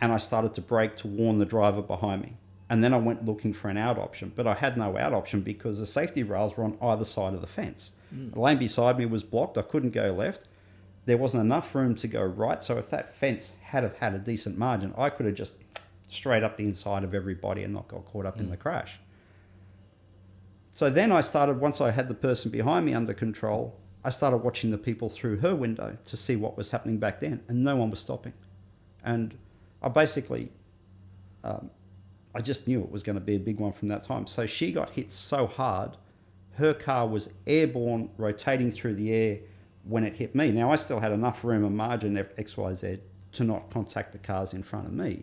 and I started to brake to warn the driver behind me. And then I went looking for an out option, but I had no out option because the safety rails were on either side of the fence. The lane beside me was blocked, I couldn't go left. There wasn't enough room to go right, so if that fence had have had a decent margin, I could have just straight up the inside of everybody and not got caught up in the crash. So then I started, once I had the person behind me under control, I started watching the people through her window to see what was happening back then, and no one was stopping. And I basically, I just knew it was going to be a big one from that time. So she got hit so hard, her car was airborne, rotating through the air when it hit me. Now, I still had enough room and margin, XYZ, to not contact the cars in front of me.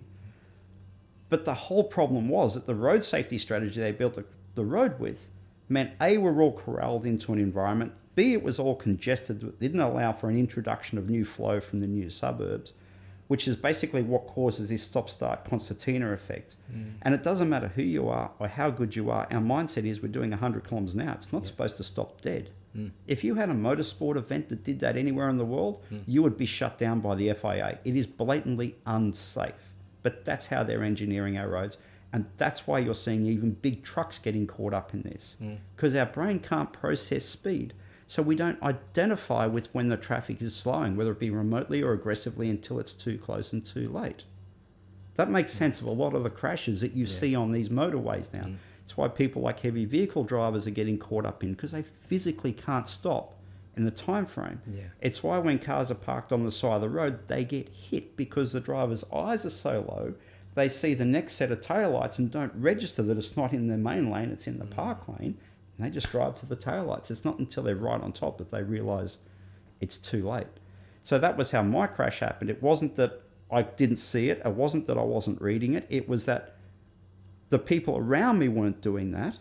But the whole problem was that the road safety strategy they built the road with meant A, we're all corralled into an environment, B, it was all congested, it didn't allow for an introduction of new flow from the new suburbs, which is basically what causes this stop-start concertina effect. And it doesn't matter who you are or how good you are, our mindset is we're doing 100 kilometres an hour. It's not supposed to stop dead. If you had a motorsport event that did that anywhere in the world, you would be shut down by the FIA. It is blatantly unsafe. But that's how they're engineering our roads. And that's why you're seeing even big trucks getting caught up in this. Because our brain can't process speed. So we don't identify with when the traffic is slowing, whether it be remotely or aggressively, until it's too close and too late. That makes sense of a lot of the crashes that you see on these motorways now. It's why people like heavy vehicle drivers are getting caught up in, because they physically can't stop in the time frame. It's why when cars are parked on the side of the road, they get hit because the driver's eyes are so low, they see the next set of taillights and don't register that it's not in the main lane, it's in the park lane, and they just drive to the taillights. It's not until they're right on top that they realise it's too late. So that was how my crash happened. It wasn't that I didn't see it, it wasn't that I wasn't reading it, it was that the people around me weren't doing that,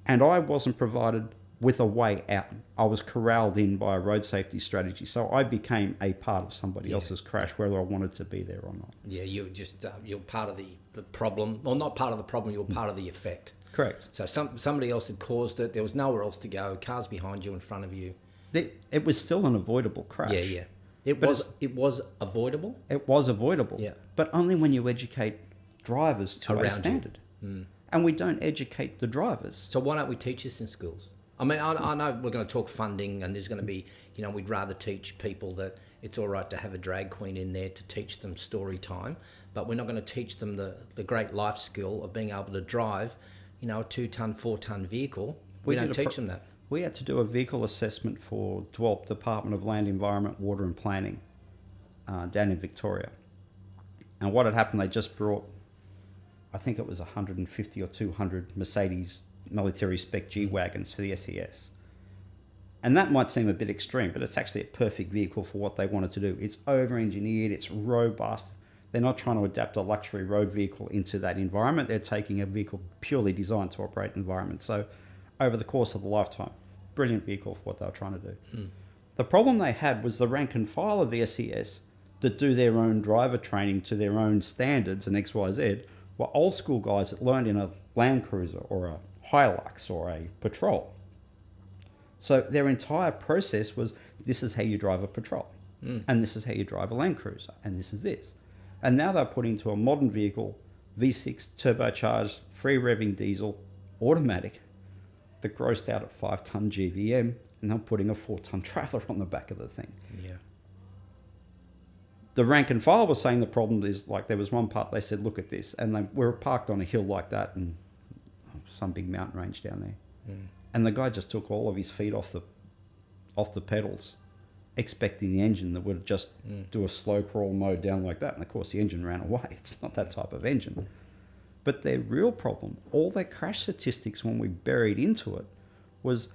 and I wasn't provided with a way out. I was corralled in by a road safety strategy, so I became a part of somebody else's crash, whether I wanted to be there or not. Yeah, you just you're part of the problem, or not part of the problem. You're part of the effect. Correct. So somebody else had caused it. There was nowhere else to go. Cars behind you, in front of you. It was still an avoidable crash. Yeah. It was avoidable. It was avoidable. Yeah. But only when you educate drivers to Around a standard. And we don't educate the drivers. So why don't we teach this in schools? I mean, I know we're going to talk funding, and there's going to be, we'd rather teach people that it's all right to have a drag queen in there to teach them story time, but we're not going to teach them the great life skill of being able to drive, a 2-ton, 4-ton vehicle. We don't teach them that. We had to do a vehicle assessment for DWALP, Department of Land, Environment, Water and Planning, down in Victoria. And what had happened, they just brought, I think it was 150 or 200 Mercedes military spec G-Wagons for the SES. And that might seem a bit extreme, but it's actually a perfect vehicle for what they wanted to do. It's over-engineered, it's robust. They're not trying to adapt a luxury road vehicle into that environment. They're taking a vehicle purely designed to operate in environment. So over the course of the lifetime, brilliant vehicle for what they were trying to do. The problem they had was the rank and file of the SES that do their own driver training to their own standards and XYZ were old school guys that learned in a Land Cruiser or a Hilux or a Patrol. So their entire process was, this is how you drive a Patrol, and this is how you drive a Land Cruiser, and this is this. And now they're putting into a modern vehicle, V6 turbocharged, free revving diesel, automatic, that grossed out at 5-ton GVM, and they're putting a 4-ton trailer on the back of the thing. Yeah. The rank and file was saying the problem is, like, there was one part they said, look at this, and they were parked on a hill like that and some big mountain range down there. And the guy just took all of his feet off the pedals, expecting the engine that would just do a slow crawl mode down like that. And of course the engine ran away. It's not that type of engine. But their real problem, all their crash statistics when we buried into it was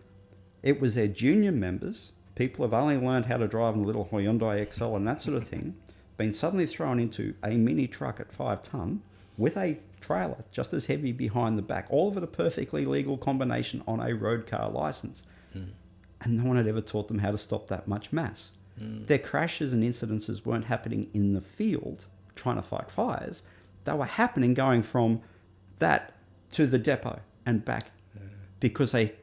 their junior members, people who've only learned how to drive in a little Hyundai XL and that sort of thing, been suddenly thrown into a mini truck at 5 ton with a trailer just as heavy behind the back, all of it a perfectly legal combination on a road car license. And no one had ever taught them how to stop that much mass. Their crashes and incidences weren't happening in the field trying to fight fires. They were happening going from that to the depot and back because they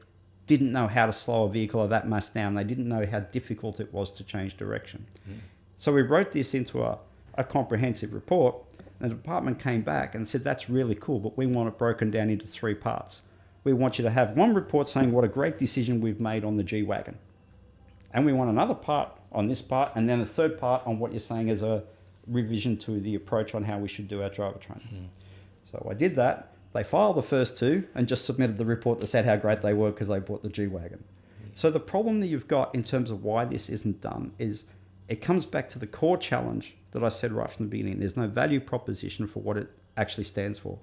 didn't know how to slow a vehicle of that mass down. They didn't know how difficult it was to change direction. So we wrote this into a comprehensive report, and the department came back and said, that's really cool, but we want it broken down into 3 parts. We want you to have one report saying what a great decision we've made on the G-Wagon. And we want another part on this part, and then a third part on what you're saying as a revision to the approach on how we should do our driver training. So I did that. They filed the first 2 and just submitted the report that said how great they were because they bought the G-Wagon. So the problem that you've got in terms of why this isn't done is it comes back to the core challenge that I said right from the beginning. There's no value proposition for what it actually stands for.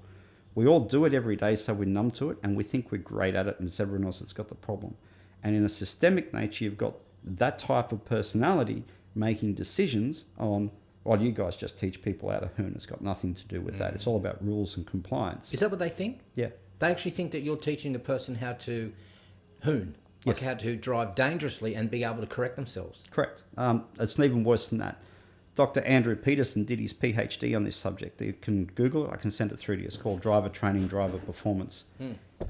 We all do it every day, so we're numb to it, and we think we're great at it, and it's everyone else that's got the problem. And in a systemic nature, you've got that type of personality making decisions on, well, you guys just teach people how to hoon. It's got nothing to do with that. It's all about rules and compliance. Is that what they think? Yeah. They actually think that you're teaching a person how to hoon, like how to drive dangerously and be able to correct themselves. Correct. It's even worse than that. Dr. Andrew Peterson did his PhD on this subject. You can Google it. I can send it through to you. It's called Driver Training, Driver Performance.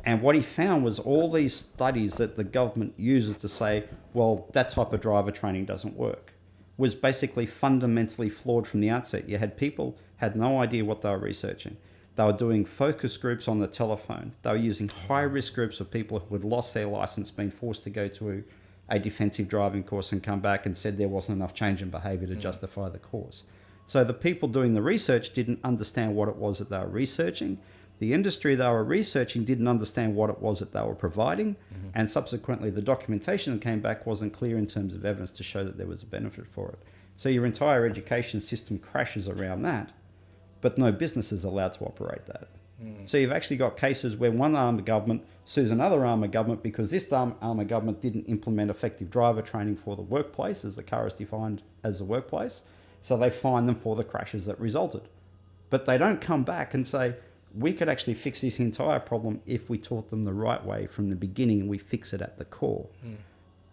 And what he found was all these studies that the government uses to say, well, that type of driver training doesn't work, was basically fundamentally flawed from the outset. You had people had no idea what they were researching. They were doing focus groups on the telephone. They were using high-risk groups of people who had lost their license, been forced to go to a defensive driving course and come back and said there wasn't enough change in behaviour to justify the course. So the people doing the research didn't understand what it was that they were researching. The industry they were researching didn't understand what it was that they were providing. And subsequently, the documentation that came back wasn't clear in terms of evidence to show that there was a benefit for it. So your entire education system crashes around that, but no business is allowed to operate that. So you've actually got cases where one arm of government sues another arm of government because this arm of government didn't implement effective driver training for the workplace, as the car is defined as the workplace. So they fine them for the crashes that resulted. But they don't come back and say, we could actually fix this entire problem if we taught them the right way from the beginning and we fix it at the core.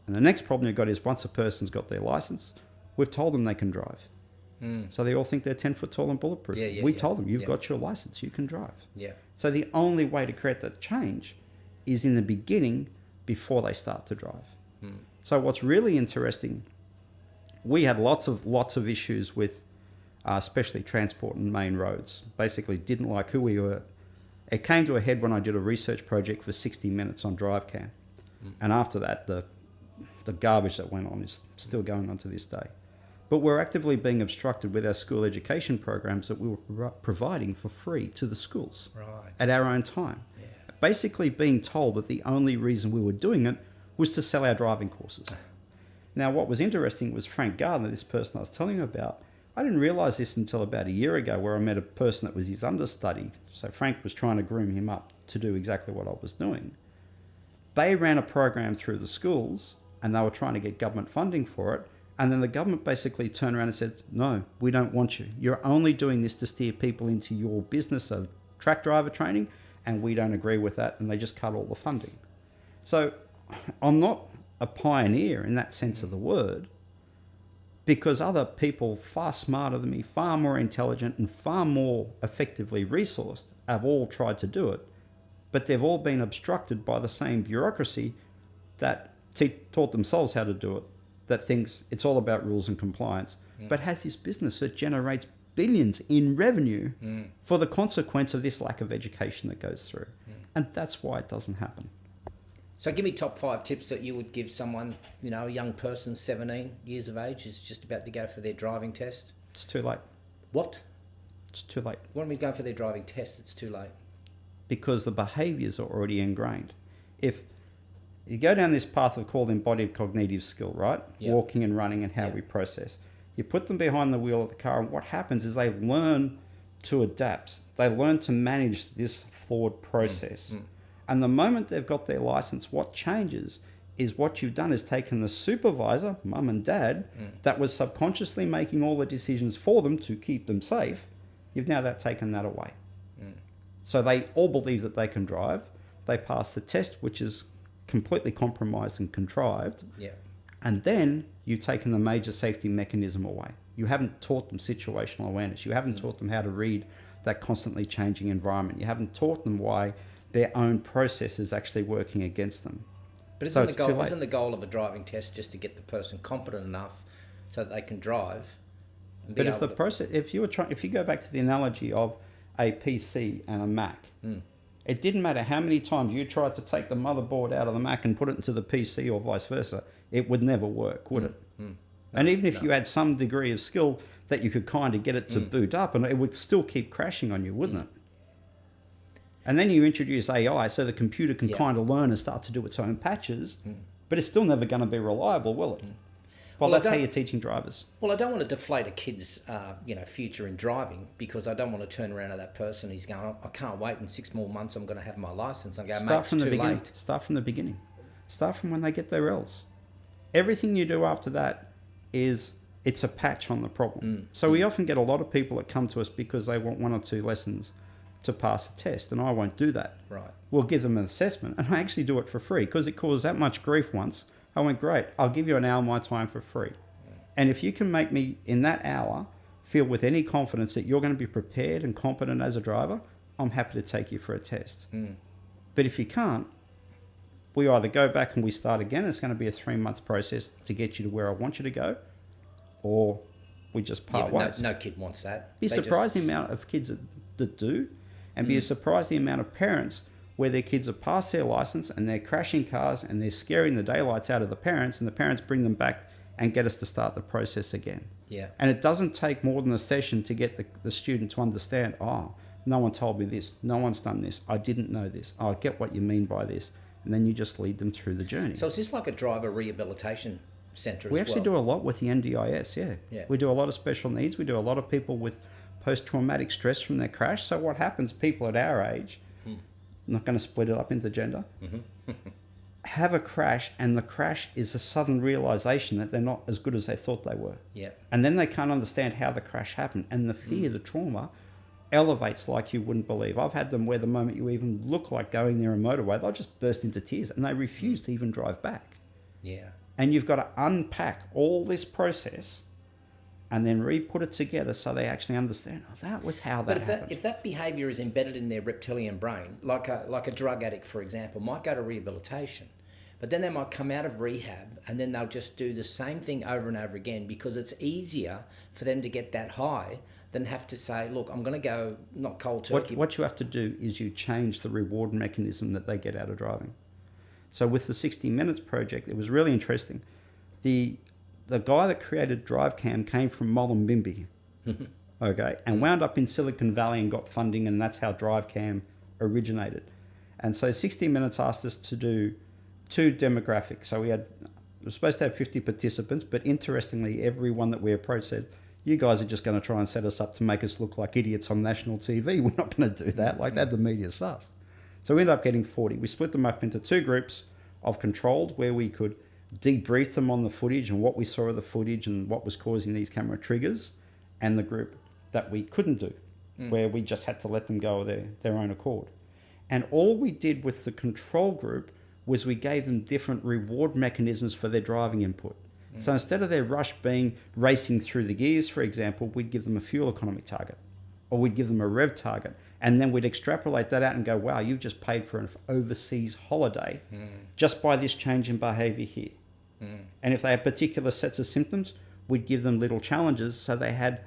And the next problem you've got is once a person's got their license, we've told them they can drive. So they all think they're 10 foot tall and bulletproof. We told them, you've got your license, you can drive. So the only way to create that change is in the beginning before they start to drive. So what's really interesting, we had lots of issues with especially transport and main roads. Basically didn't like who we were. It came to a head when I did a research project for 60 minutes on DriveCam. And after that, the garbage that went on is still going on to this day. But we're actively being obstructed with our school education programs that we were providing for free to the schools at our own time. Basically being told that the only reason we were doing it was to sell our driving courses. Now, what was interesting was Frank Gardner, this person I was telling you about. I didn't realise this until about a year ago where I met a person that was his understudy. So Frank was trying to groom him up to do exactly what I was doing. They ran a program through the schools and they were trying to get government funding for it. And then the government basically turned around and said, no, we don't want you. You're only doing this to steer people into your business of truck driver training, and we don't agree with that. And they just cut all the funding. So I'm not a pioneer in that sense of the word, because other people far smarter than me, far more intelligent and far more effectively resourced have all tried to do it. But they've all been obstructed by the same bureaucracy that taught themselves how to do it, that thinks it's all about rules and compliance, but has this business that generates billions in revenue for the consequence of this lack of education that goes through. And that's why it doesn't happen. So give me top 5 tips that you would give someone, a young person, 17 years of age, is just about to go for their driving test. It's too late. What? It's too late. What do you mean go for their driving test? It's too late. Because the behaviours are already ingrained. If you go down this path of called embodied cognitive skill, right? Walking and running and how we process. You put them behind the wheel of the car, and what happens is they learn to adapt. They learn to manage this flawed process. And the moment they've got their license, what changes is what you've done is taken the supervisor, mum and dad, that was subconsciously making all the decisions for them to keep them safe. You've now taken that away. So they all believe that they can drive. They pass the test, which is completely compromised and contrived. Yeah. And then you've taken the major safety mechanism away. You haven't taught them situational awareness. You haven't taught them how to read that constantly changing environment. You haven't taught them why their own process is actually working against them. But isn't the goal of a driving test just to get the person competent enough so that they can drive? But if you go back to the analogy of a PC and a Mac, it didn't matter how many times you tried to take the motherboard out of the Mac and put it into the PC or vice versa, it would never work, would it? And even if you had some degree of skill that you could kind of get it to boot up, and it would still keep crashing on you, wouldn't it? And then you introduce AI so the computer can kind of learn and start to do its own patches, but it's still never going to be reliable, will it? Well, that's how you're teaching drivers. Well, I don't want to deflate a kid's future in driving, because I don't want to turn around to that person. He's going, I can't wait in 6 more months. I'm going to have my license. I'm going, mate, it's too late. Start from the beginning. Start from when they get their L's. Everything you do after that it's a patch on the problem. So we often get a lot of people that come to us because they want 1 or 2 lessons to pass a test, and I won't do that. Right. We'll give them an assessment, and I actually do it for free because it caused that much grief once. I went, great, I'll give you an hour of my time for free. And if you can make me, in that hour, feel with any confidence that you're going to be prepared and competent as a driver, I'm happy to take you for a test. But if you can't, we either go back and we start again. It's going to be a 3-month process to get you to where I want you to go, or we just part ways. No kid wants that. Be surprised the amount of kids that do, and be surprised the amount of parents where their kids have passed their license and they're crashing cars and they're scaring the daylights out of the parents, and the parents bring them back and get us to start the process again. Yeah. And it doesn't take more than a session to get the student to understand, no one told me this, no one's done this, I didn't know this, I get what you mean by this. And then you just lead them through the journey. So is this like a driver rehabilitation centre as well? We actually do a lot with the NDIS, yeah. We do a lot of special needs. We do a lot of people with post-traumatic stress from their crash. So what happens, people at our age, I'm not going to split it up into gender, have a crash, and the crash is a sudden realisation that they're not as good as they thought they were. Yeah. And then they can't understand how the crash happened. And the fear, the trauma, elevates like you wouldn't believe. I've had them where the moment you even look like going near a motorway, they'll just burst into tears and they refuse to even drive back. Yeah. And you've got to unpack all this process and then re-put it together so they actually understand, that was how that happened. But if that behaviour is embedded in their reptilian brain, like a drug addict, for example, might go to rehabilitation, but then they might come out of rehab and then they'll just do the same thing over and over again, because it's easier for them to get that high than have to say, look, I'm going to go not cold turkey. What you have to do is you change the reward mechanism that they get out of driving. So with the 60 Minutes project, it was really interesting. The guy that created DriveCam came from Mullumbimby, okay, and wound up in Silicon Valley and got funding, and that's how DriveCam originated. And so 60 Minutes asked us to do 2 demographics. So we were supposed to have 50 participants, but interestingly, everyone that we approached said, you guys are just going to try and set us up to make us look like idiots on national TV. We're not going to do that. Like that, the media sussed. So we ended up getting 40. We split them up into 2 groups of controlled, where we could debrief them on the footage and what we saw of the footage and what was causing these camera triggers, and the group that we couldn't do, where we just had to let them go of their own accord. And all we did with the control group was we gave them different reward mechanisms for their driving input. So instead of their rush being racing through the gears, for example, we'd give them a fuel economy target, or we'd give them a rev target, and then we'd extrapolate that out and go, wow, you've just paid for an overseas holiday just by this change in behaviour here. And if they had particular sets of symptoms, we'd give them little challenges so they had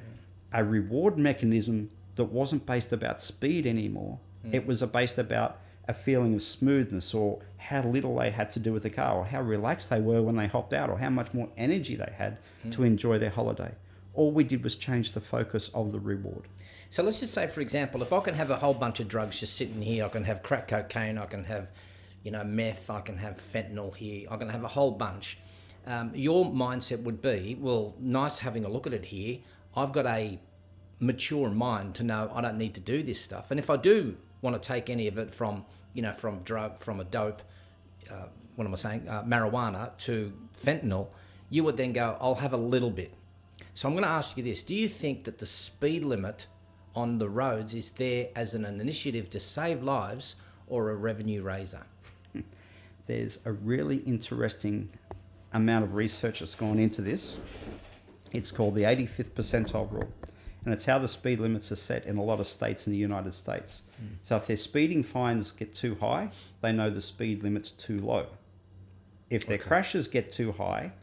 a reward mechanism that wasn't based about speed anymore. It was based about a feeling of smoothness, or how little they had to do with the car, or how relaxed they were when they hopped out, or how much more energy they had to enjoy their holiday. All we did was change the focus of the reward. So let's just say, for example, if I can have a whole bunch of drugs just sitting here, I can have crack cocaine, I can have, meth, I can have fentanyl here, I can have a whole bunch. Your mindset would be, well, nice having a look at it here. I've got a mature mind to know I don't need to do this stuff. And if I do want to take any of it from, from a dope, marijuana to fentanyl, you would then go, I'll have a little bit. So I'm going to ask you this. Do you think that the speed limit on the roads is there as an initiative to save lives or a revenue raiser? There's a really interesting amount of research that's gone into this. It's called the 85th percentile rule. And it's how the speed limits are set in a lot of states in the United States. So if their speeding fines get too high, they know the speed limit's too low. If their crashes get too high,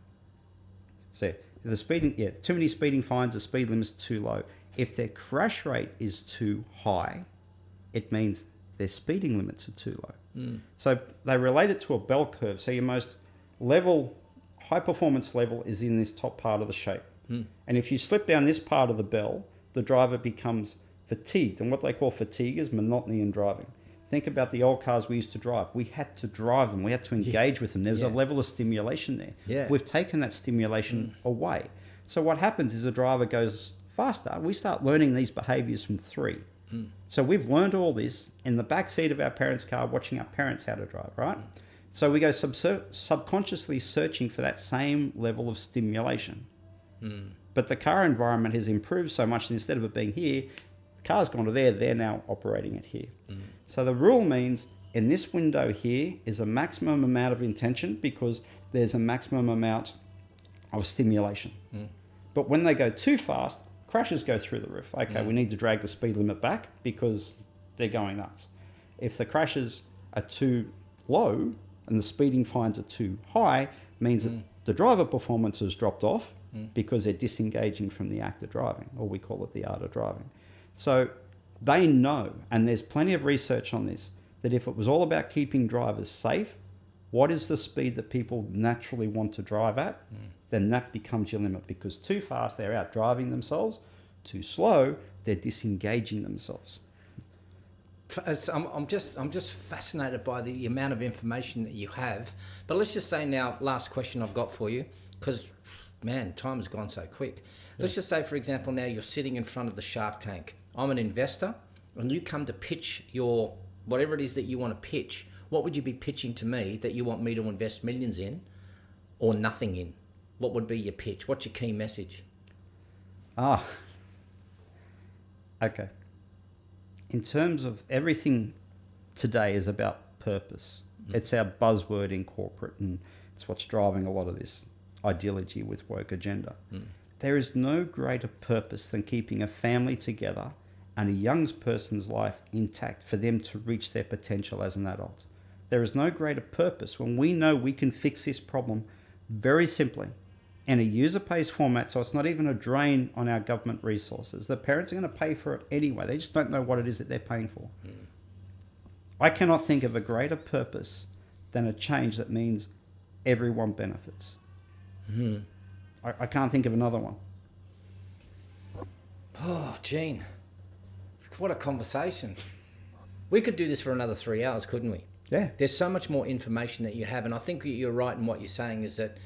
so if the speeding, too many speeding fines, the speed limit's too low. If their crash rate is too high, it means their speeding limits are too low. So they relate it to a bell curve. So your most high performance level is in this top part of the shape. And if you slip down this part of the bell, the driver becomes fatigued. And what they call fatigue is monotony in driving. Think about the old cars we used to drive. We had to drive them. We had to engage with them. There was a level of stimulation there. Yeah. We've taken that stimulation away. So what happens is a driver goes faster. We start learning these behaviors from 3. So we've learned all this in the back seat of our parents' car, watching our parents how to drive, right? So we go subconsciously searching for that same level of stimulation. But the car environment has improved so much that instead of it being here, the car's gone to there, they're now operating it here. So the rule means in this window here is a maximum amount of intention because there's a maximum amount of stimulation. But when they go too fast, crashes go through the roof. Okay, we need to drag the speed limit back because they're going nuts. If the crashes are too low and the speeding fines are too high, means that the driver performance has dropped off because they're disengaging from the act of driving, or we call it the art of driving. So they know, and there's plenty of research on this, that if it was all about keeping drivers safe, what is the speed that people naturally want to drive at? Then that becomes your limit, because too fast, they're out driving themselves. Too slow, they're disengaging themselves. I'm just fascinated by the amount of information that you have. But let's just say now, last question I've got for you, because, man, time has gone so quick. Let's just say, for example, now you're sitting in front of the Shark Tank. I'm an investor, and you come to pitch your, whatever it is that you want to pitch. What would you be pitching to me that you want me to invest millions in or nothing in? What would be your pitch? What's your key message? Okay. In terms of everything today is about purpose. It's our buzzword in corporate, and it's what's driving a lot of this ideology with woke agenda. There is no greater purpose than keeping a family together and a young person's life intact for them to reach their potential as an adult. There is no greater purpose when we know we can fix this problem very simply in a user pays format, so it's not even a drain on our government resources. The parents are going to pay for it anyway. They just don't know what it is that they're paying for. I cannot think of a greater purpose than a change that means everyone benefits. I can't think of another one. Oh, Gene, what a conversation. We could do this for another 3 hours, couldn't we? Yeah. There's so much more information that you have, and I think you're right in what you're saying is that,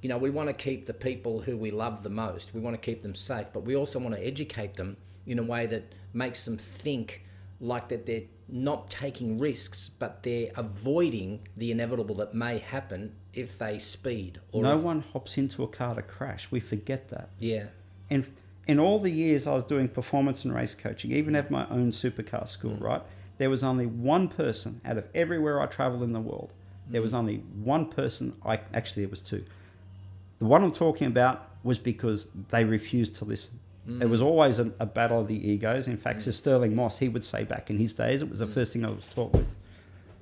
we want to keep the people who we love the most. We want to keep them safe, but we also want to educate them in a way that makes them think like that they're not taking risks, but they're avoiding the inevitable that may happen if they speed. Or no one hops into a car to crash. We forget that. Yeah. And in all the years I was doing performance and race coaching, even at my own supercar school, right? There was only one person out of everywhere I traveled in the world. There was only one person. Actually, it was two. The one I'm talking about was because they refused to listen. It was always a battle of the egos. In fact, Sir Sterling Moss, he would say back in his days, it was the first thing I was taught with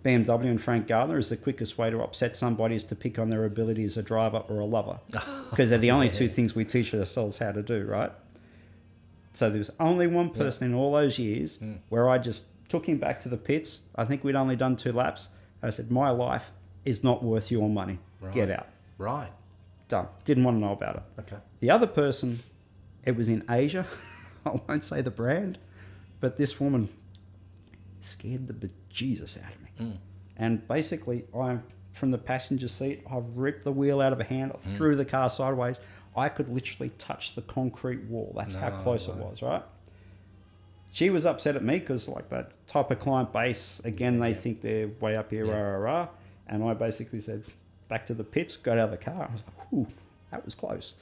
BMW and Frank Gardner, is the quickest way to upset somebody is to pick on their ability as a driver or a lover. Because they're the only two things we teach ourselves how to do, right? So there was only one person in all those years where I just took him back to the pits. I think we'd only done 2 laps. I said, my life is not worth your money. Right. Get out. Right. Done. Didn't want to know about it. Okay. The other person, it was in Asia. I won't say the brand, but this woman scared the bejesus out of me. And basically, from the passenger seat, I ripped the wheel out of her hand, I threw the car sideways. I could literally touch the concrete wall. That's how close it was, right? She was upset at me because like that type of client base, again, they think they're way up here, rah, rah, rah. And I basically said, back to the pits, got out of the car. I was like, ooh, that was close.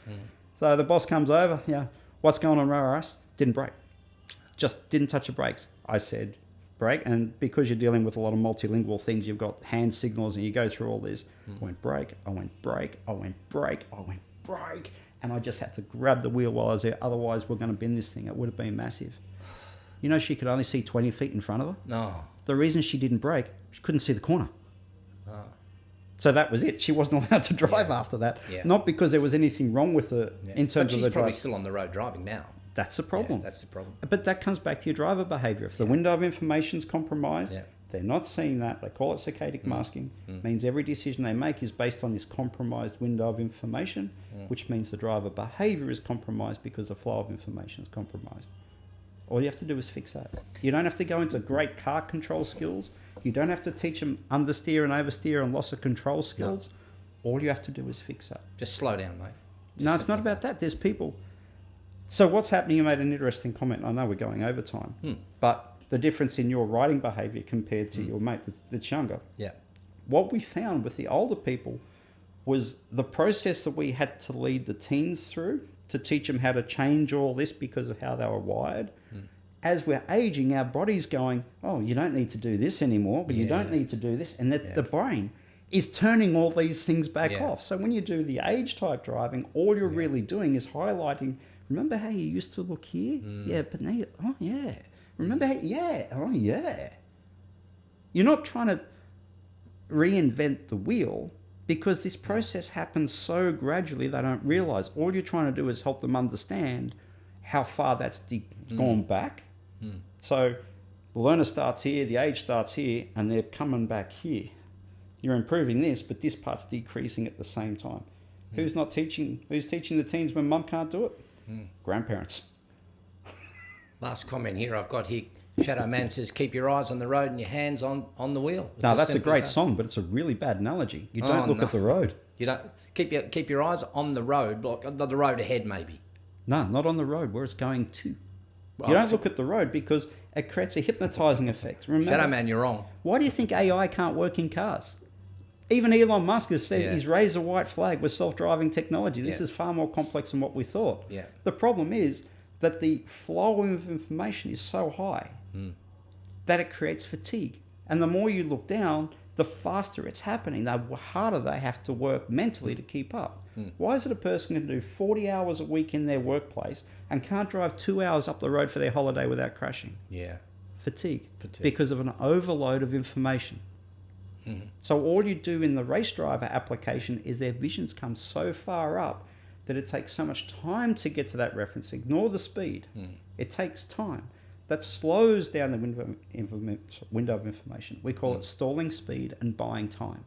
So the boss comes over, what's going on, rah, rah, rah? Didn't brake. Just didn't touch the brakes. I said, brake. And because you're dealing with a lot of multilingual things, you've got hand signals and you go through all this. I went brake, I went brake, I went brake, I went brake. And I just had to grab the wheel while I was there. Otherwise, we're going to bend this thing. It would have been massive. You know, she could only see 20 feet in front of her. No. The reason she didn't brake, she couldn't see the corner. Oh. So that was it. She wasn't allowed to drive after that. Yeah. Not because there was anything wrong with her in terms of the drive. But she's probably still on the road driving now. That's the problem. Yeah, that's the problem. But that comes back to your driver behaviour. If the window of information is compromised, they're not seeing that. They call it saccadic masking. Means every decision they make is based on this compromised window of information, which means the driver behaviour is compromised because the flow of information is compromised. All you have to do is fix that. You don't have to go into great car control skills. You don't have to teach them understeer and oversteer and loss of control skills. No. All you have to do is fix that. Just slow down, mate. No, it's not about that. There's people. So what's happening, you made an interesting comment. I know we're going over time, but the difference in your riding behaviour compared to your mate that's younger. Yeah. What we found with the older people was the process that we had to lead the teens through to teach them how to change all this because of how they were wired. As we're aging, our body's going, oh, you don't need to do this anymore, but you don't need to do this. And that the brain is turning all these things back off. So when you do the age type driving, all you're really doing is highlighting, remember how you used to look here? Yeah, but now remember how, You're not trying to reinvent the wheel because this process happens so gradually they don't realise. All you're trying to do is help them understand how far that's gone back. So the learner starts here, the age starts here, and they're coming back here. You're improving this, but this part's decreasing at the same time. Who's not teaching? Who's teaching the teens when mum can't do it? Grandparents. Last comment here I've got here. Shadow Man says, keep your eyes on the road and your hands on the wheel. No, that's a great song, but it's a really bad analogy. You don't look at the road. You don't keep your eyes on the road, like the road ahead maybe. No, not on the road where it's going to. Well, you don't look at the road because it creates a hypnotising effect. Remember, Shadow Man, you're wrong. Why do you think AI can't work in cars? Even Elon Musk has said he's raised a white flag with self-driving technology. This is far more complex than what we thought. Yeah. The problem is that the flow of information is so high that it creates fatigue. And the more you look down, the faster it's happening, the harder they have to work mentally to keep up. Why is it a person can do 40 hours a week in their workplace and can't drive 2 hours up the road for their holiday without crashing? Yeah. Fatigue. Because of an overload of information. So all you do in the race driver application is their visions come so far up that it takes so much time to get to that reference. Ignore the speed. It takes time. That slows down the window of information. We call it stalling speed and buying time.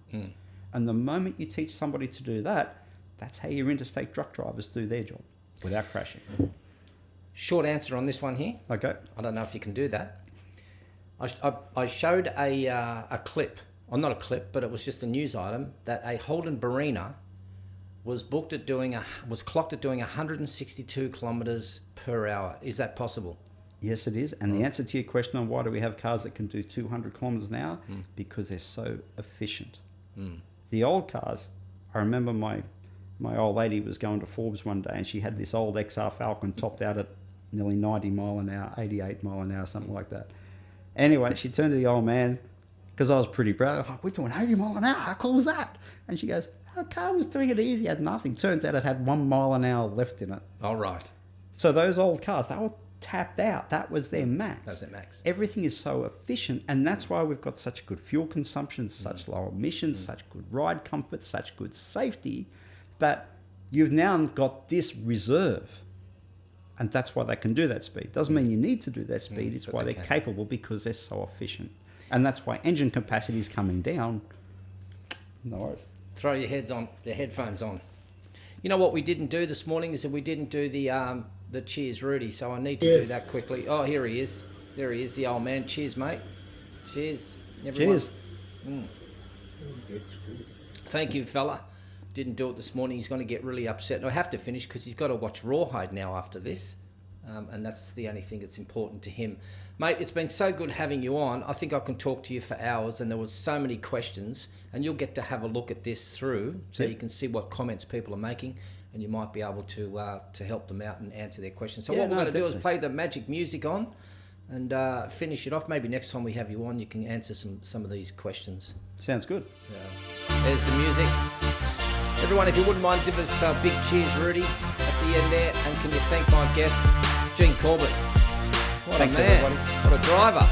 And the moment you teach somebody to do that, that's how your interstate truck drivers do their job without crashing. Short answer on this one here. Okay. I don't know if you can do that. I showed a clip, or not a clip, but it was just a news item that a Holden Barina was clocked at doing 162 kilometres per hour. Is that possible? Yes, it is. And the answer to your question on why do we have cars that can do 200 kilometres an hour? Because they're so efficient. The old cars, I remember my old lady was going to Forbes one day and she had this old XR Falcon topped out at nearly 90 mile an hour, 88 mile an hour, something like that. Anyway, she turned to the old man, because I was pretty proud. Oh, we're doing 80 mile an hour. How cool is that? And she goes, our car was doing it easy, had nothing. Turns out it had 1 mile an hour left in it. All right. So those old cars, they were tapped out. That was their max. That's their max. Everything is so efficient, and that's why we've got such good fuel consumption, such low emissions, such good ride comfort, such good safety, that you've now got this reserve. And that's why they can do that speed. Doesn't mean you need to do that speed. It's why they're capable, because they're so efficient. And that's why engine capacity is coming down. No worries. Throw your headphones on. You know what we didn't do this morning is that we didn't do the cheers, Rudy. So I need to do that quickly. Oh, here he is. There he is, the old man. Cheers, mate. Cheers, everyone. Cheers. Thank you, fella. Didn't do it this morning. He's going to get really upset. I have to finish because he's got to watch Rawhide now after this. and that's the only thing that's important to him. Mate, it's been so good having you on. I think I can talk to you for hours, and there was so many questions, and you'll get to have a look at this through, so you can see what comments people are making, and you might be able to help them out and answer their questions. So what we're going to do is play the magic music on and finish it off. Maybe next time we have you on, you can answer some of these questions. Sounds good. So there's the music. Everyone, if you wouldn't mind, give us a big cheers, Rudy, at the end there. And can you thank my guest, Gene Corbett? What Thanks, a man. everybody. What a driver.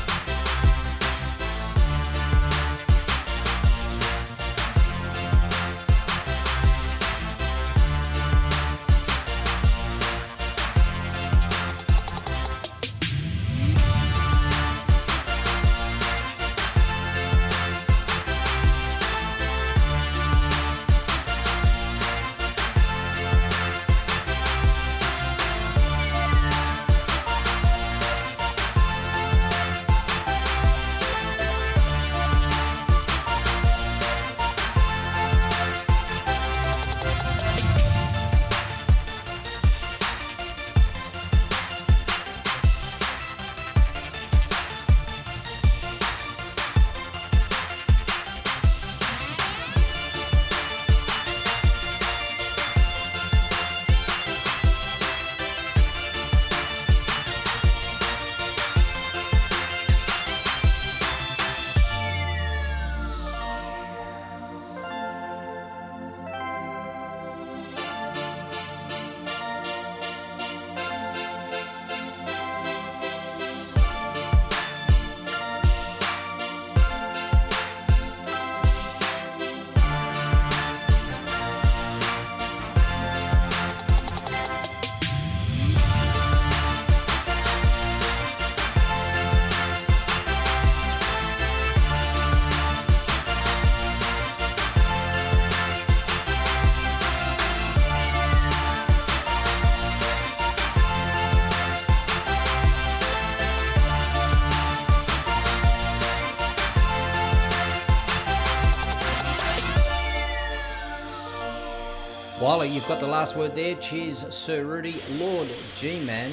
Wiley, you've got the last word there. Cheers, Sir Rudy, Lord G-Man,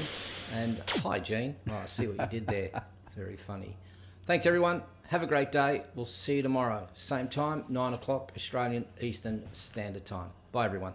and hi, Gene. Oh, I see what you did there. Very funny. Thanks, everyone. Have a great day. We'll see you tomorrow. Same time, 9 o'clock, Australian Eastern Standard Time. Bye, everyone.